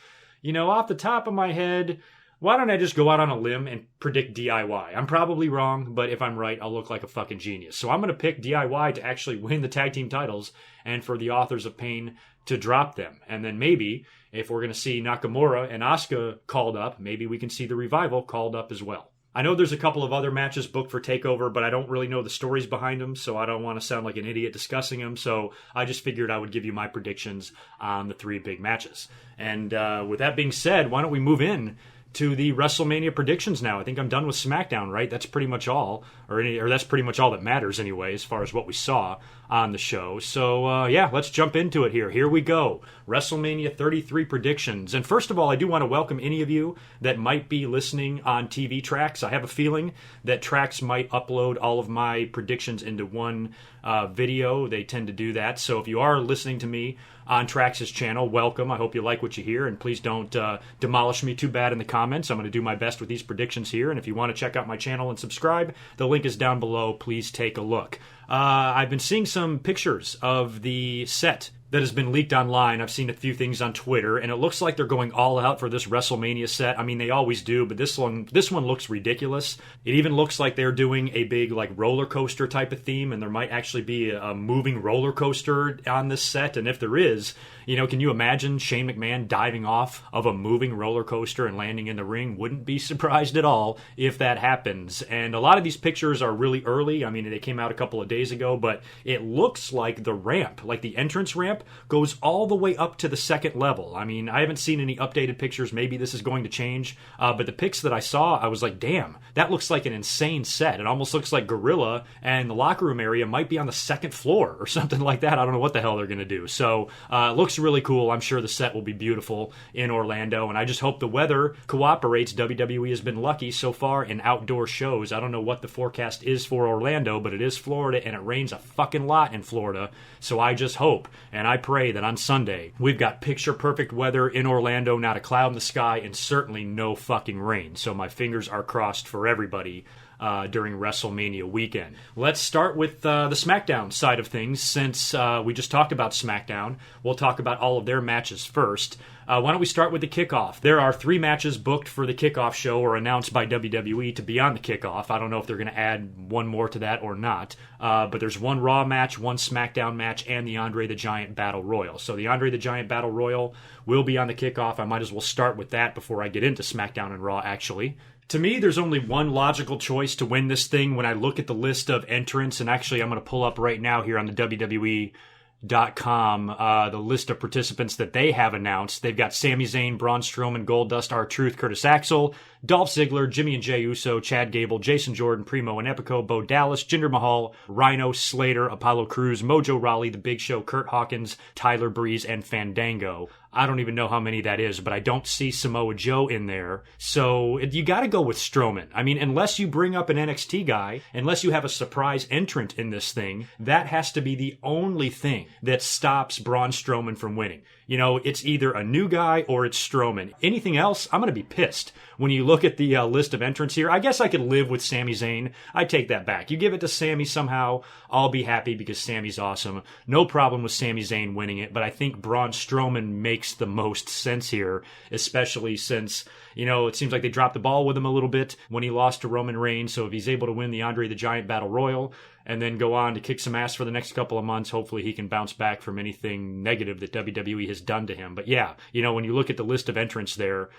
off the top of my head, why don't I just go out on a limb and predict DIY? I'm probably wrong, but if I'm right, I'll look like a fucking genius. So I'm going to pick DIY to actually win the tag team titles and for the Authors of Pain to drop them. And then maybe, if we're going to see Nakamura and Asuka called up, maybe we can see the Revival called up as well. I know there's a couple of other matches booked for TakeOver, but I don't really know the stories behind them, so I don't want to sound like an idiot discussing them. So I just figured I would give you my predictions on the 3 big matches. And with that being said, why don't we move in to the WrestleMania predictions now? I think I'm done with SmackDown, right? That's pretty much all, or that's pretty much all that matters anyway, as far as what we saw on the show. So, let's jump into it here. Here we go. WrestleMania 33 predictions. And first of all, I do want to welcome any of you that might be listening on TVTrax. I have a feeling that Trax might upload all of my predictions into one video. They tend to do that. So if you are listening to me on Trax's channel, welcome. I hope you like what you hear, and please don't demolish me too bad in the comments. I'm going to do my best with these predictions here, and if you want to check out my channel and subscribe, the link is down below. Please take a look. I've been seeing some pictures of the set that has been leaked online. I've seen a few things on Twitter, and it looks like they're going all out for this WrestleMania set. I mean, they always do, but this one looks ridiculous. It even looks like they're doing a big roller coaster type of theme, and there might actually be a moving roller coaster on this set. And if there is, can you imagine Shane McMahon diving off of a moving roller coaster and landing in the ring? Wouldn't be surprised at all if that happens. And a lot of these pictures are really early. I mean, they came out a couple of days ago, but it looks like the ramp, like the entrance ramp, goes all the way up to the second level. I mean, I haven't seen any updated pictures. Maybe this is going to change. But the pics that I saw, I was like, damn, that looks like an insane set. It almost looks like Gorilla and the locker room area might be on the second floor or something like that. I don't know what the hell they're going to do. So it looks really cool. I'm sure the set will be beautiful in Orlando, and I just hope the weather cooperates. WWE has been lucky so far in outdoor shows. I don't know what the forecast is for Orlando, but it is Florida, and it rains a fucking lot in Florida. So I just hope, and I pray that on Sunday, we've got picture-perfect weather in Orlando, not a cloud in the sky, and certainly no fucking rain. So my fingers are crossed for everybody during WrestleMania weekend. Let's start with the SmackDown side of things. Since we just talked about SmackDown, we'll talk about all of their matches first. Why don't we start with the kickoff? There are 3 matches booked for the kickoff show or announced by WWE to be on the kickoff. I don't know if they're going to add one more to that or not. But there's 1 Raw match, 1 SmackDown match, and the Andre the Giant Battle Royal. So the Andre the Giant Battle Royal will be on the kickoff. I might as well start with that before I get into SmackDown and Raw, actually. To me, there's only one logical choice to win this thing when I look at the list of entrants, and actually I'm going to pull up right now here on the WWE.com the list of participants that they have announced. They've got Sami Zayn, Braun Strowman, Goldust, R-Truth, Curtis Axel, Dolph Ziggler, Jimmy and Jey Uso, Chad Gable, Jason Jordan, Primo and Epico, Bo Dallas, Jinder Mahal, Rhino, Slater, Apollo Crews, Mojo Rawley, The Big Show, Kurt Hawkins, Tyler Breeze, and Fandango. I don't even know how many that is, but I don't see Samoa Joe in there. So you got to go with Strowman. I mean, unless you bring up an NXT guy, unless you have a surprise entrant in this thing, that has to be the only thing that stops Braun Strowman from winning. It's either a new guy or it's Strowman. Anything else, I'm going to be pissed. When you look at the list of entrants here, I guess I could live with Sami Zayn. I take that back. You give it to Sami somehow, I'll be happy because Sami's awesome. No problem with Sami Zayn winning it, but I think Braun Strowman makes the most sense here, especially since, it seems like they dropped the ball with him a little bit when he lost to Roman Reigns. So if he's able to win the Andre the Giant Battle Royal and then go on to kick some ass for the next couple of months, hopefully he can bounce back from anything negative that WWE has done to him. But yeah, when you look at the list of entrants there,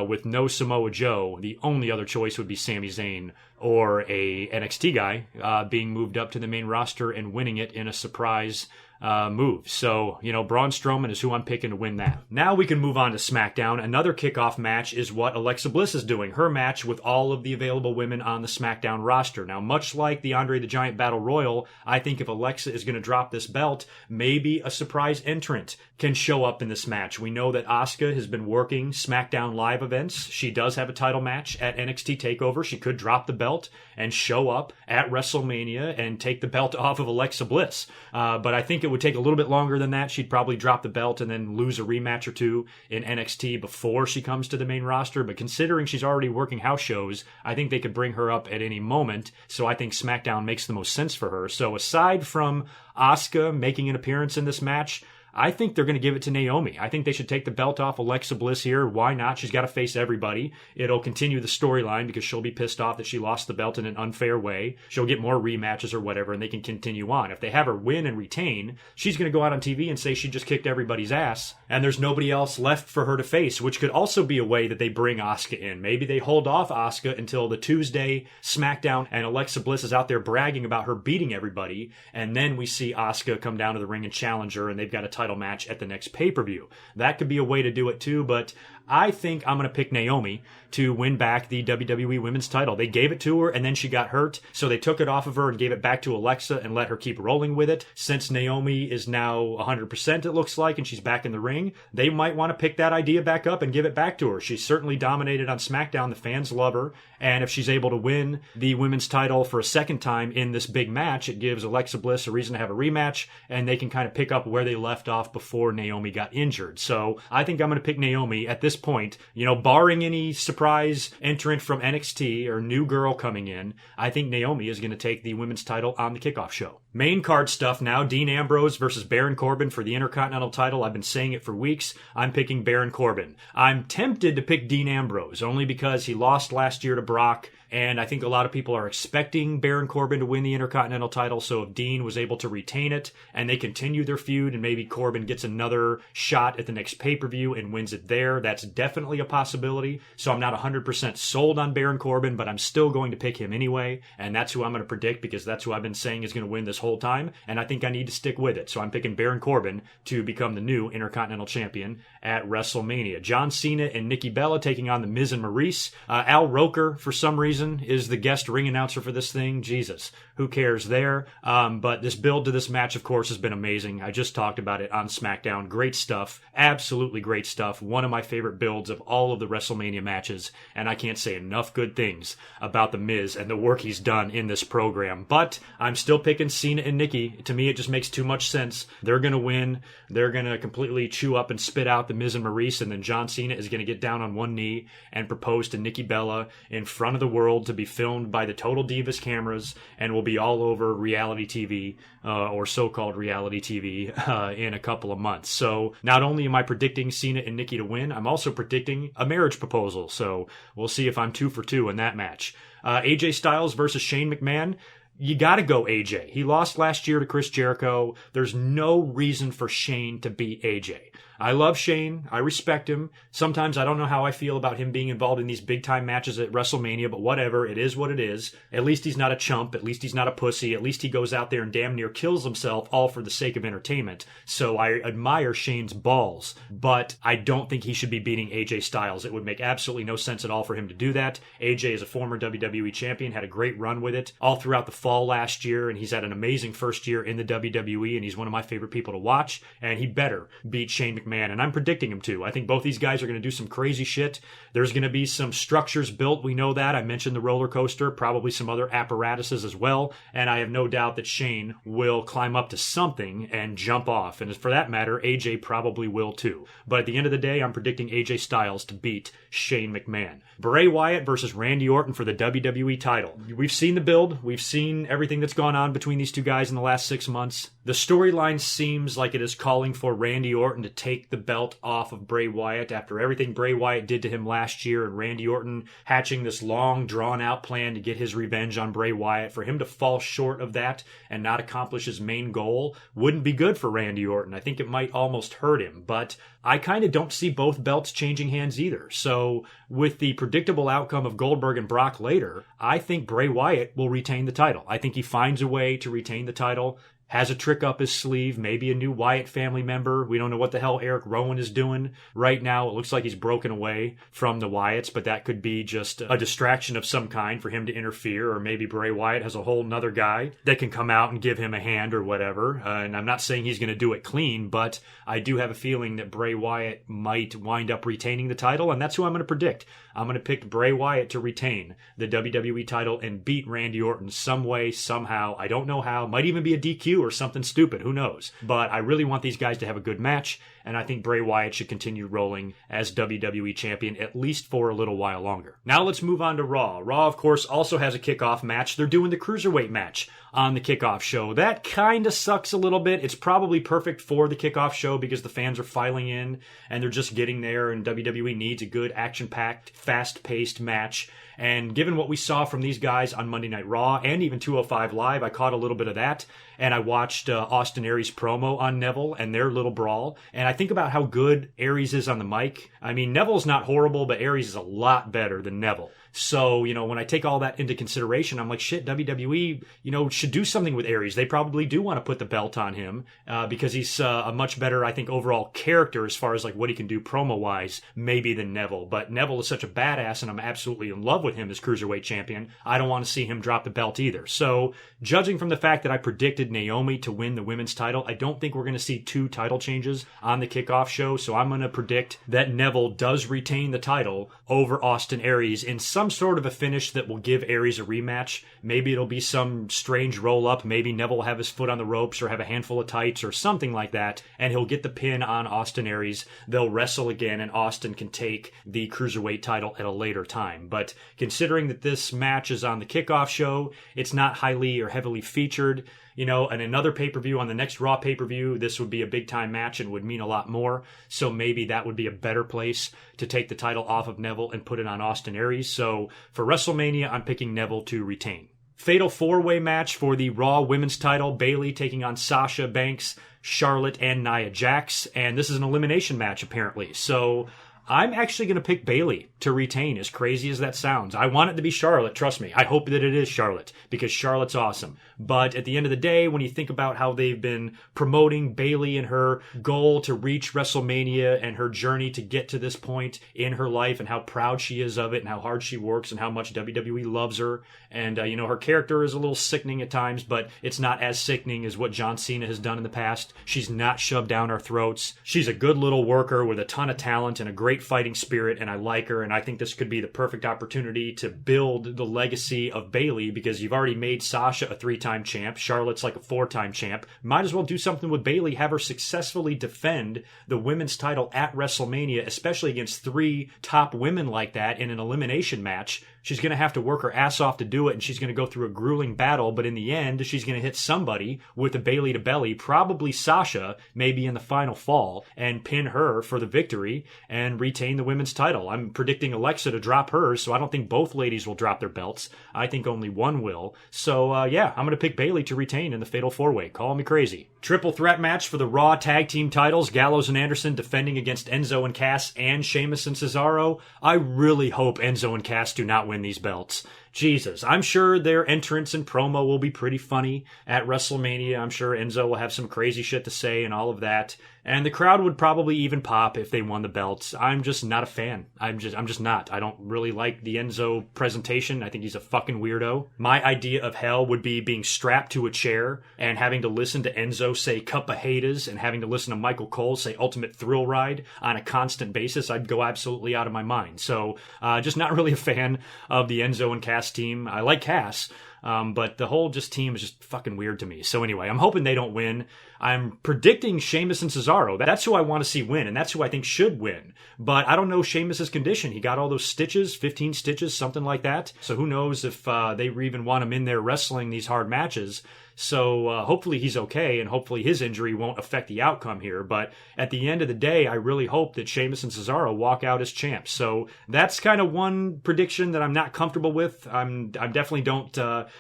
with no Samoa Joe, the only other choice would be Sami Zayn or a NXT guy being moved up to the main roster and winning it in a surprise move. So, Braun Strowman is who I'm picking to win that. Now we can move on to SmackDown. Another kickoff match is what Alexa Bliss is doing. Her match with all of the available women on the SmackDown roster. Now, much like the Andre the Giant Battle Royal, I think if Alexa is going to drop this belt, maybe a surprise entrant can show up in this match. We know that Asuka has been working SmackDown Live events. She does have a title match at NXT TakeOver. She could drop the belt and show up at WrestleMania and take the belt off of Alexa Bliss. But I think it would take a little bit longer than that. She'd probably drop the belt and then lose a rematch or two in NXT before she comes to the main roster. But considering she's already working house shows, I think they could bring her up at any moment. So I think SmackDown makes the most sense for her. So aside from Asuka making an appearance in this match, I think they're going to give it to Naomi. I think they should take the belt off Alexa Bliss here. Why not? She's got to face everybody. It'll continue the storyline because she'll be pissed off that she lost the belt in an unfair way. She'll get more rematches or whatever, and they can continue on. If they have her win and retain, she's going to go out on TV and say she just kicked everybody's ass, and there's nobody else left for her to face, which could also be a way that they bring Asuka in. Maybe they hold off Asuka until the Tuesday SmackDown, and Alexa Bliss is out there bragging about her beating everybody, and then we see Asuka come down to the ring and challenge her, and they've got a title match at the next pay-per-view. That could be a way to do it too, but I think I'm going to pick Naomi to win back the WWE Women's title. They gave it to her and then she got hurt, so they took it off of her and gave it back to Alexa and let her keep rolling with it. Since Naomi is now 100%, it looks like, and she's back in the ring, they might want to pick that idea back up and give it back to her. She's certainly dominated on SmackDown. The fans love her, and if she's able to win the women's title for a second time in this big match, it gives Alexa Bliss a reason to have a rematch, and they can kind of pick up where they left off before Naomi got injured. So I think I'm going to pick Naomi at this point, barring any surprise entrant from NXT or new girl coming in. I think Naomi is going to take the women's title on the kickoff show. Main card stuff now. Dean Ambrose versus Baron Corbin for the Intercontinental title. I've been saying it for weeks. I'm picking Baron Corbin. I'm tempted to pick Dean Ambrose only because he lost last year to Brock, and I think a lot of people are expecting Baron Corbin to win the Intercontinental title. So if Dean was able to retain it and they continue their feud and maybe Corbin gets another shot at the next pay-per-view and wins it there, that's definitely a possibility. So I'm not 100% sold on Baron Corbin, but I'm still going to pick him anyway. And that's who I'm going to predict because that's who I've been saying is going to win this whole time. And I think I need to stick with it. So I'm picking Baron Corbin to become the new Intercontinental Champion at WrestleMania. John Cena and Nikki Bella taking on The Miz and Maurice. Al Roker, for some reason, is the guest ring announcer for this thing. Jesus, who cares there? But this build to this match, of course, has been amazing. I just talked about it on SmackDown. Great stuff. Absolutely great stuff. One of my favorite builds of all of the WrestleMania matches, and I can't say enough good things about The Miz and the work he's done in this program. But I'm still picking Cena and Nikki. To me, it just makes too much sense. They're going to win. They're going to completely chew up and spit out The Miz and Maurice, and then John Cena is going to get down on one knee and propose to Nikki Bella in front of the world to be filmed by the Total Divas cameras and will be all over reality TV or so-called reality TV in a couple of months. So not only am I predicting Cena and Nikki to win, I'm also predicting a marriage proposal. So we'll see if I'm 2 for 2 in that match. AJ Styles versus Shane McMahon. You gotta go AJ. He lost last year to Chris Jericho. There's no reason for Shane to beat AJ. I love Shane. I respect him. Sometimes I don't know how I feel about him being involved in these big-time matches at WrestleMania, but whatever. It is what it is. At least he's not a chump. At least he's not a pussy. At least he goes out there and damn near kills himself, all for the sake of entertainment. So I admire Shane's balls, but I don't think he should be beating AJ Styles. It would make absolutely no sense at all for him to do that. AJ is a former WWE champion, had a great run with it all throughout the fall last year, and he's had an amazing first year in the WWE, and he's one of my favorite people to watch, and he better beat Shane McMahon. And I'm predicting him to. I think both these guys are going to do some crazy shit. There's going to be some structures built. We know that. I mentioned the roller coaster, probably some other apparatuses as well. And I have no doubt that Shane will climb up to something and jump off. And for that matter, AJ probably will too. But at the end of the day, I'm predicting AJ Styles to beat Shane McMahon. Bray Wyatt versus Randy Orton for the WWE title. We've seen the build. We've seen everything that's gone on between these two guys in the last 6 months. The storyline seems like it is calling for Randy Orton to take the belt off of Bray Wyatt after everything Bray Wyatt did to him last year, and Randy Orton hatching this long, drawn-out plan to get his revenge on Bray Wyatt. For him to fall short of that and not accomplish his main goal wouldn't be good for Randy Orton. I think it might almost hurt him, but I kind of don't see both belts changing hands either. So with the predictable outcome of Goldberg and Brock later, I think Bray Wyatt will retain the title. I think he finds a way to retain the title. has a trick up his sleeve, maybe a new Wyatt family member. We don't know what the hell Eric Rowan is doing right now. It looks like he's broken away from the Wyatts, but that could be just a distraction of some kind for him to interfere, or maybe Bray Wyatt has a whole nother guy that can come out and give him a hand or whatever. And I'm not saying he's going to do it clean, but I do have a feeling that Bray Wyatt might wind up retaining the title, and that's who I'm going to predict. I'm going to pick Bray Wyatt to retain the WWE title and beat Randy Orton some way, somehow. I don't know how. Might even be a DQ or something stupid. Who knows? But I really want these guys to have a good match, and I think Bray Wyatt should continue rolling as WWE champion at least for a little while longer. Now let's move on to Raw. Raw, of course, also has a kickoff match. They're doing the Cruiserweight match on the kickoff show. That kind of sucks a little bit. It's probably perfect for the kickoff show because the fans are filing in and they're just getting there, and WWE needs a good action-packed, fast-paced match. And given what we saw from these guys on Monday Night Raw and even 205 Live, I caught a little bit of that. And I watched Austin Aries' promo on Neville and their little brawl. And I think about how good Aries is on the mic. I mean, Neville's not horrible, but Aries is a lot better than Neville. So, when I take all that into consideration, I'm like, shit, WWE, should do something with Aries. They probably do want to put the belt on him because he's a much better, I think, overall character as far as like what he can do promo-wise, maybe than Neville. But Neville is such a badass, and I'm absolutely in love with him as Cruiserweight champion. I don't want to see him drop the belt either. So, judging from the fact that I predicted Naomi to win the women's title, I don't think we're going to see 2 title changes on the kickoff show. So I'm going to predict that Neville does retain the title over Austin Aries in some sort of a finish that will give Aries a rematch. Maybe it'll be some strange roll-up. Maybe Neville will have his foot on the ropes or have a handful of tights or something like that, and he'll get the pin on Austin Aries. They'll wrestle again, and Austin can take the Cruiserweight title at a later time. But considering that this match is on the kickoff show, it's not highly or heavily featured. And another pay-per-view on the next Raw pay-per-view, this would be a big-time match and would mean a lot more. So maybe that would be a better place to take the title off of Neville and put it on Austin Aries. So for WrestleMania, I'm picking Neville to retain. Fatal 4-way match for the Raw Women's title. Bayley taking on Sasha Banks, Charlotte, and Nia Jax. And this is an elimination match, apparently. So I'm actually going to pick Bayley to retain, as crazy as that sounds. I want it to be Charlotte, trust me. I hope that it is Charlotte, because Charlotte's awesome. But at the end of the day, when you think about how they've been promoting Bayley and her goal to reach WrestleMania and her journey to get to this point in her life and how proud she is of it and how hard she works and how much WWE loves her. And, her character is a little sickening at times, but it's not as sickening as what John Cena has done in the past. She's not shoved down our throats. She's a good little worker with a ton of talent and a great fighting spirit, and I like her, and I think this could be the perfect opportunity to build the legacy of Bayley, because you've already made Sasha a 3-time champ. Charlotte's like a 4-time champ. Might as well do something with Bayley, have her successfully defend the women's title at WrestleMania, especially against 3 top women like that in an elimination match. She's going to have to work her ass off to do it, and she's going to go through a grueling battle, but in the end, she's going to hit somebody with a Bayley to belly, probably Sasha, maybe in the final fall, and pin her for the victory and retain the women's title. I'm predicting Alexa to drop hers, so I don't think both ladies will drop their belts. I think only one will. So, I'm going to pick Bayley to retain in the Fatal 4-Way. Call me crazy. Triple threat match for the Raw Tag Team titles. Gallows and Anderson defending against Enzo and Cass and Sheamus and Cesaro. I really hope Enzo and Cass do not win these belts. Jesus, I'm sure their entrance and promo will be pretty funny at WrestleMania. I'm sure Enzo will have some crazy shit to say and all of that. And the crowd would probably even pop if they won the belts. I'm just not a fan. I'm just not. I don't really like the Enzo presentation. I think he's a fucking weirdo. My idea of hell would be being strapped to a chair and having to listen to Enzo say "Cup of Haters" and having to listen to Michael Cole say "Ultimate Thrill Ride" on a constant basis. I'd go absolutely out of my mind. So, just not really a fan of the Enzo and Cass team. I like Cass, but the whole team is just fucking weird to me. So anyway, I'm hoping they don't win. I'm predicting Sheamus and Cesaro. That's who I want to see win, and that's who I think should win. But I don't know Sheamus' condition. He got all those stitches, 15 stitches, something like that. So who knows if they even want him in there wrestling these hard matches. So hopefully he's okay, and hopefully his injury won't affect the outcome here. But at the end of the day, I really hope that Sheamus and Cesaro walk out as champs. So that's kind of one prediction that I'm not comfortable with. I definitely don't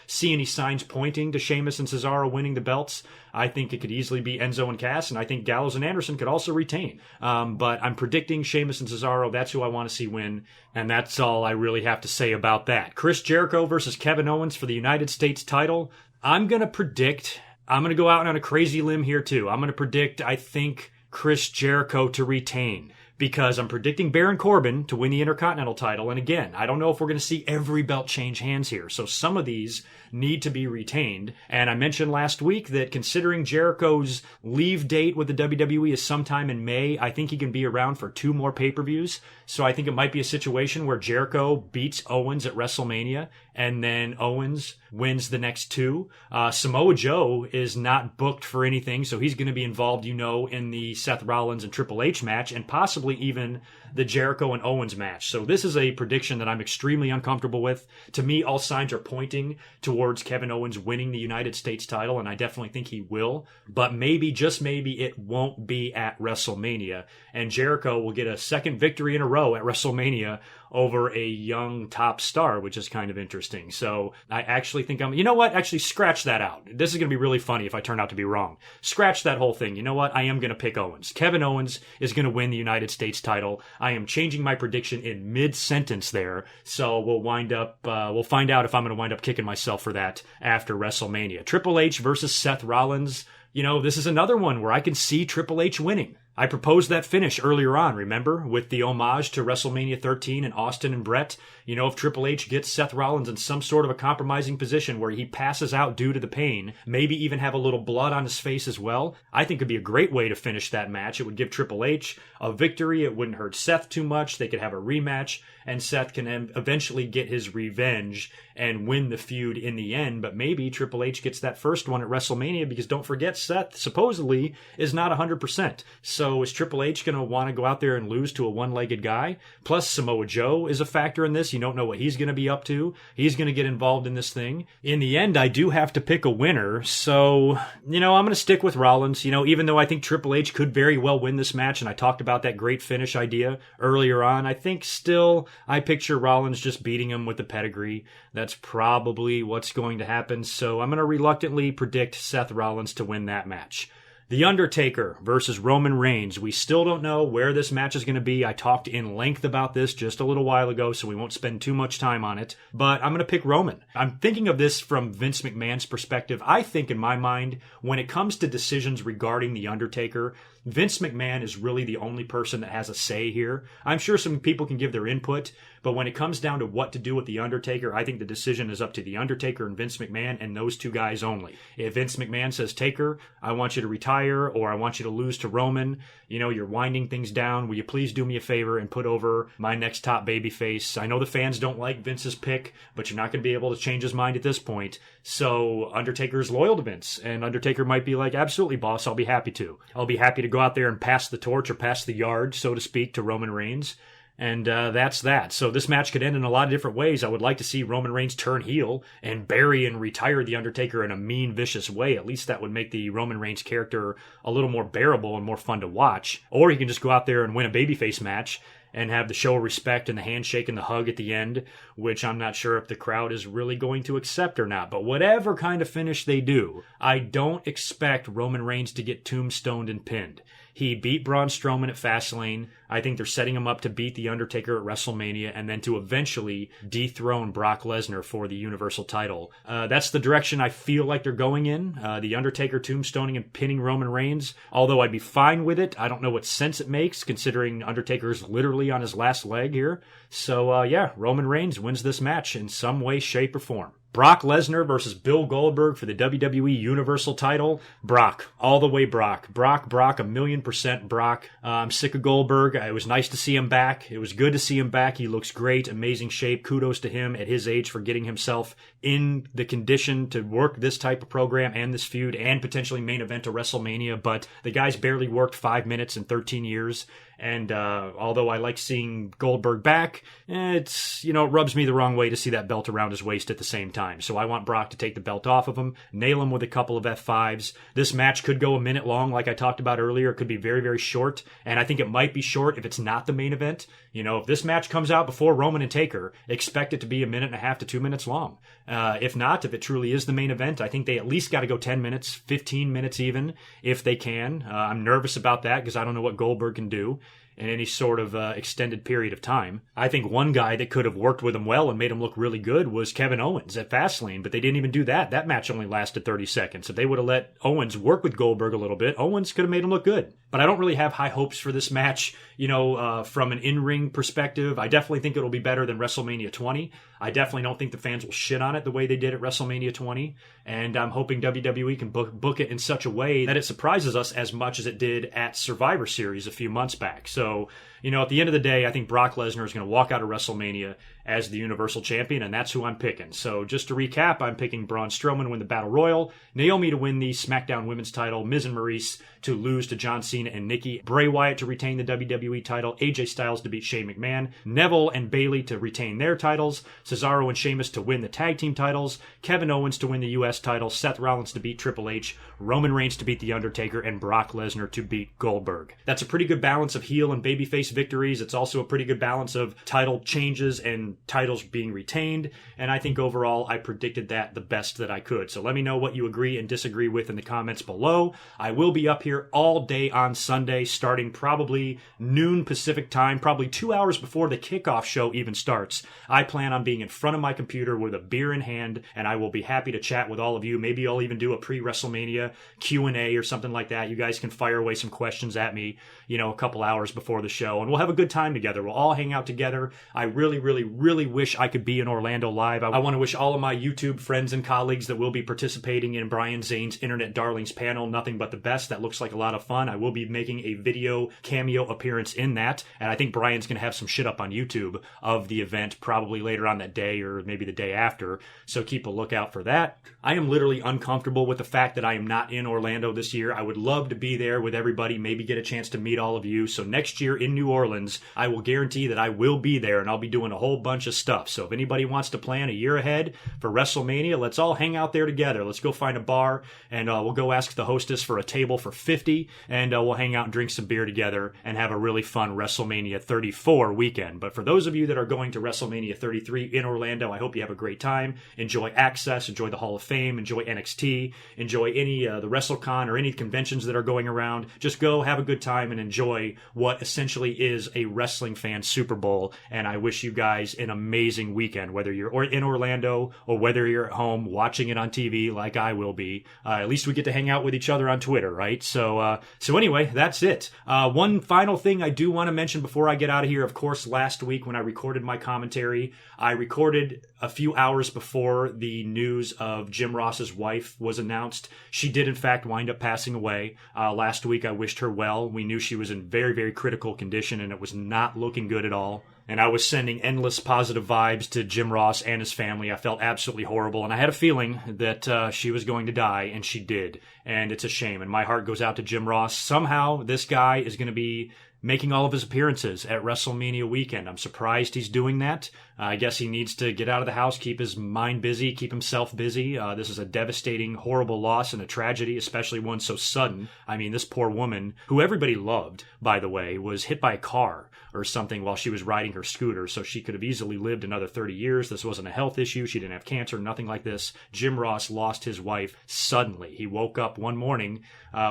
see any signs pointing to Sheamus and Cesaro winning the belts. I think it could easily be Enzo and Cass, and I think Gallows and Anderson could also retain. But I'm predicting Sheamus and Cesaro. That's who I want to see win, and that's all I really have to say about that. Chris Jericho versus Kevin Owens for the United States title. I'm going to predict I'm going to go out on a crazy limb here too. I'm going to predict, I think, Chris Jericho to retain, because I'm predicting Baron Corbin to win the Intercontinental title. And again, I don't know if we're going to see every belt change hands here. So some of these need to be retained. And I mentioned last week that considering Jericho's leave date with the WWE is sometime in May, I think he can be around for 2 more pay-per-views. So I think it might be a situation where Jericho beats Owens at WrestleMania, and then Owens wins the next 2. Samoa Joe is not booked for anything, so he's going to be involved, in the Seth Rollins and Triple H match, and possibly even the Jericho and Owens match. So this is a prediction that I'm extremely uncomfortable with. To me, all signs are pointing towards Kevin Owens winning the United States title, and I definitely think he will. But maybe, just maybe, it won't be at WrestleMania, and Jericho will get a second victory in a row at WrestleMania over a young top star, which is kind of interesting. So I actually think actually scratch that out. This is going to be really funny if I turn out to be wrong. Scratch that whole thing. You know what? I am going to pick Owens. Kevin Owens is going to win the United States title. I am changing my prediction in mid-sentence there. So we'll find out if I'm going to wind up kicking myself for that after WrestleMania. Triple H versus Seth Rollins. This is another one where I can see Triple H winning. I proposed that finish earlier on, remember, with the homage to WrestleMania 13 and Austin and Brett. If Triple H gets Seth Rollins in some sort of a compromising position where he passes out due to the pain, maybe even have a little blood on his face as well, I think it'd be a great way to finish that match. It would give Triple H a victory. It wouldn't hurt Seth too much. They could have a rematch, and Seth can eventually get his revenge and win the feud in the end. But maybe Triple H gets that first one at WrestleMania, because don't forget, Seth supposedly is not 100%. So is Triple H going to want to go out there and lose to a one-legged guy? Plus, Samoa Joe is a factor in this. You don't know what he's going to be up to. He's going to get involved in this thing. In the end, I do have to pick a winner. So, I'm going to stick with Rollins. Even though I think Triple H could very well win this match, and I talked about that great finish idea earlier on, I think still I picture Rollins just beating him with the pedigree. That's probably what's going to happen. So I'm going to reluctantly predict Seth Rollins to win that match. The Undertaker versus Roman Reigns. We still don't know where this match is going to be. I talked in length about this just a little while ago, so we won't spend too much time on it. But I'm going to pick Roman. I'm thinking of this from Vince McMahon's perspective. I think, in my mind, when it comes to decisions regarding The Undertaker, Vince McMahon is really the only person that has a say here. I'm sure some people can give their input, but when it comes down to what to do with The Undertaker, I think the decision is up to The Undertaker and Vince McMahon, and those two guys only. If Vince McMahon says, Taker, I want you to retire, or I want you to lose to Roman, you're winding things down, will you please do me a favor and put over my next top babyface? I know the fans don't like Vince's pick, but you're not going to be able to change his mind at this point. So Undertaker's loyal to Vince, and Undertaker might be like, absolutely, boss, I'll be happy to. I'll be happy to go out there and pass the torch, or pass the yard, so to speak, to Roman Reigns. And that's that. So this match could end in a lot of different ways. I would like to see Roman Reigns turn heel and bury and retire The Undertaker in a mean, vicious way. At least that would make the Roman Reigns character a little more bearable and more fun to watch. Or he can just go out there and win a babyface match and have the show of respect and the handshake and the hug at the end, which I'm not sure if the crowd is really going to accept or not. But whatever kind of finish they do, I don't expect Roman Reigns to get tombstoned and pinned. He beat Braun Strowman at Fastlane. I think they're setting him up to beat The Undertaker at WrestleMania, and then to eventually dethrone Brock Lesnar for the Universal title. That's the direction I feel like they're going in. The Undertaker tombstoning and pinning Roman Reigns. Although I'd be fine with it, I don't know what sense it makes, considering Undertaker's literally on his last leg here. So Roman Reigns wins this match in some way, shape, or form. Brock Lesnar versus Bill Goldberg for the WWE Universal title. Brock. All the way Brock. Brock, 1,000,000% Brock. I'm sick of Goldberg. It was nice to see him back. It was good to see him back. He looks great. Amazing shape. Kudos to him at his age for getting himself in the condition to work this type of program and this feud and potentially main event to WrestleMania. But the guy's barely worked 5 minutes in 13 years. And although I like seeing Goldberg back, it rubs me the wrong way to see that belt around his waist at the same time. So I want Brock to take the belt off of him, nail him with a couple of F5s. This match could go a minute long, like I talked about earlier. It could be very, very short, and I think it might be short if it's not the main event. If this match comes out before Roman and Taker, expect it to be 1.5 to 2 minutes long. If not, if it truly is the main event, I think they at least got to go 10 minutes, 15 minutes even, if they can. I'm nervous about that because I don't know what Goldberg can do. in any sort of extended period of time. I think one guy that could have worked with him well and made him look really good was Kevin Owens at Fastlane, but they didn't even do that. That match only lasted 30 seconds. If they would have let Owens work with Goldberg a little bit, Owens could have made him look good. But I don't really have high hopes for this match, from an in-ring perspective. I definitely think it'll be better than WrestleMania 20. I definitely don't think the fans will shit on it the way they did at WrestleMania 20. And I'm hoping WWE can book it in such a way that it surprises us as much as it did at Survivor Series a few months back. So, at the end of the day, I think Brock Lesnar is going to walk out of WrestleMania as the Universal Champion, and that's who I'm picking. So just to recap, I'm picking Braun Strowman to win the Battle Royal, Naomi to win the SmackDown Women's title, Miz and Maurice to lose to John Cena and Nikki, Bray Wyatt to retain the WWE title, AJ Styles to beat Shane McMahon, Neville and Bayley to retain their titles, Cesaro and Sheamus to win the tag team titles, Kevin Owens to win the US title, Seth Rollins to beat Triple H, Roman Reigns to beat The Undertaker, and Brock Lesnar to beat Goldberg. That's a pretty good balance of heel and babyface victories. It's also a pretty good balance of title changes and titles being retained, and I think overall I predicted that the best that I could. So let me know what you agree and disagree with in the comments below. I will be up here all day on Sunday, starting probably noon Pacific time, probably 2 hours before the kickoff show even starts. I plan on being in front of my computer with a beer in hand, and I will be happy to chat with all of you. Maybe I'll even do a pre-WrestleMania Q&A or something like that. You guys can fire away some questions at me, a couple hours before the show, and we'll have a good time together. We'll all hang out together. I really, really, really wish I could be in Orlando live. I want to wish all of my YouTube friends and colleagues that will be participating in Brian Zane's Internet Darlings panel nothing but the best. That looks like a lot of fun. I will be making a video cameo appearance in that, and I think Brian's going to have some shit up on YouTube of the event probably later on that day or maybe the day after, so keep a lookout for that. I am literally uncomfortable with the fact that I am not in Orlando this year. I would love to be there with everybody, maybe get a chance to meet all of you. So next year in New Orleans, I will guarantee that I will be there, and I'll be doing a whole bunch of stuff. So if anybody wants to plan a year ahead for WrestleMania, let's all hang out there together. Let's go find a bar, and we'll go ask the hostess for a table for 50, and we'll hang out and drink some beer together and have a really fun WrestleMania 34 weekend. But for those of you that are going to WrestleMania 33 in Orlando, I hope you have a great time. Enjoy Access, enjoy the Hall of Fame, enjoy NXT, enjoy any the WrestleCon or any conventions that are going around. Just go have a good time and enjoy what essentially is a wrestling fan Super Bowl. And I wish you guys an amazing weekend, whether you're in Orlando or whether you're at home watching it on TV like I will be. At least we get to hang out with each other on Twitter, right? So anyway, that's it. One final thing I do want to mention before I get out of here. Of course, last week when I recorded my commentary, I recorded a few hours before the news of Jim Ross's wife was announced. She did, in fact, wind up passing away. Last week, I wished her well. We knew she was in very, very critical condition, and it was not looking good at all. And I was sending endless positive vibes to Jim Ross and his family. I felt absolutely horrible, and I had a feeling that she was going to die, and she did. And it's a shame, and my heart goes out to Jim Ross. Somehow, this guy is going to be making all of his appearances at WrestleMania weekend. I'm surprised he's doing that. I guess he needs to get out of the house, keep his mind busy, keep himself busy. This is a devastating, horrible loss and a tragedy, especially one so sudden. I mean, this poor woman, who everybody loved, by the way, was hit by a car or something while she was riding her scooter, so she could have easily lived another 30 years. This wasn't a health issue. She didn't have cancer, nothing like this. Jim Ross lost his wife suddenly. He woke up one morning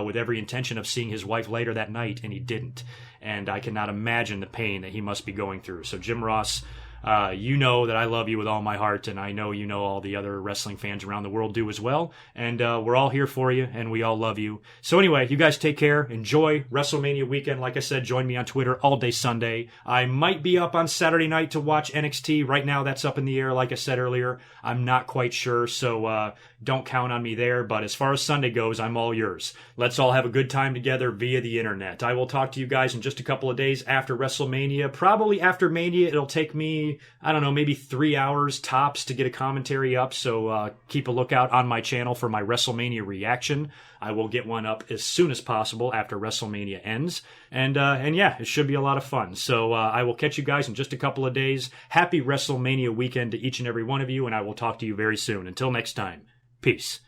with every intention of seeing his wife later that night, and he didn't. And I cannot imagine the pain that he must be going through. So Jim Ross, you know that I love you with all my heart, and I know you know all the other wrestling fans around the world do as well. And we're all here for you, and we all love you. So anyway, you guys take care. Enjoy WrestleMania weekend. Like I said, join me on Twitter all day Sunday. I might be up on Saturday night to watch NXT. Right now, that's up in the air. Like I said earlier, I'm not quite sure, so don't count on me there. But as far as Sunday goes, I'm all yours. Let's all have a good time together via the internet. I will talk to you guys in just a couple of days after WrestleMania. Probably after Mania, it'll take me, I don't know, maybe 3 hours tops to get a commentary up. So keep a lookout on my channel for my WrestleMania reaction. I will get one up as soon as possible after WrestleMania ends. And yeah, it should be a lot of fun. So I will catch you guys in just a couple of days. Happy WrestleMania weekend to each and every one of you, and I will talk to you very soon. Until next time, peace.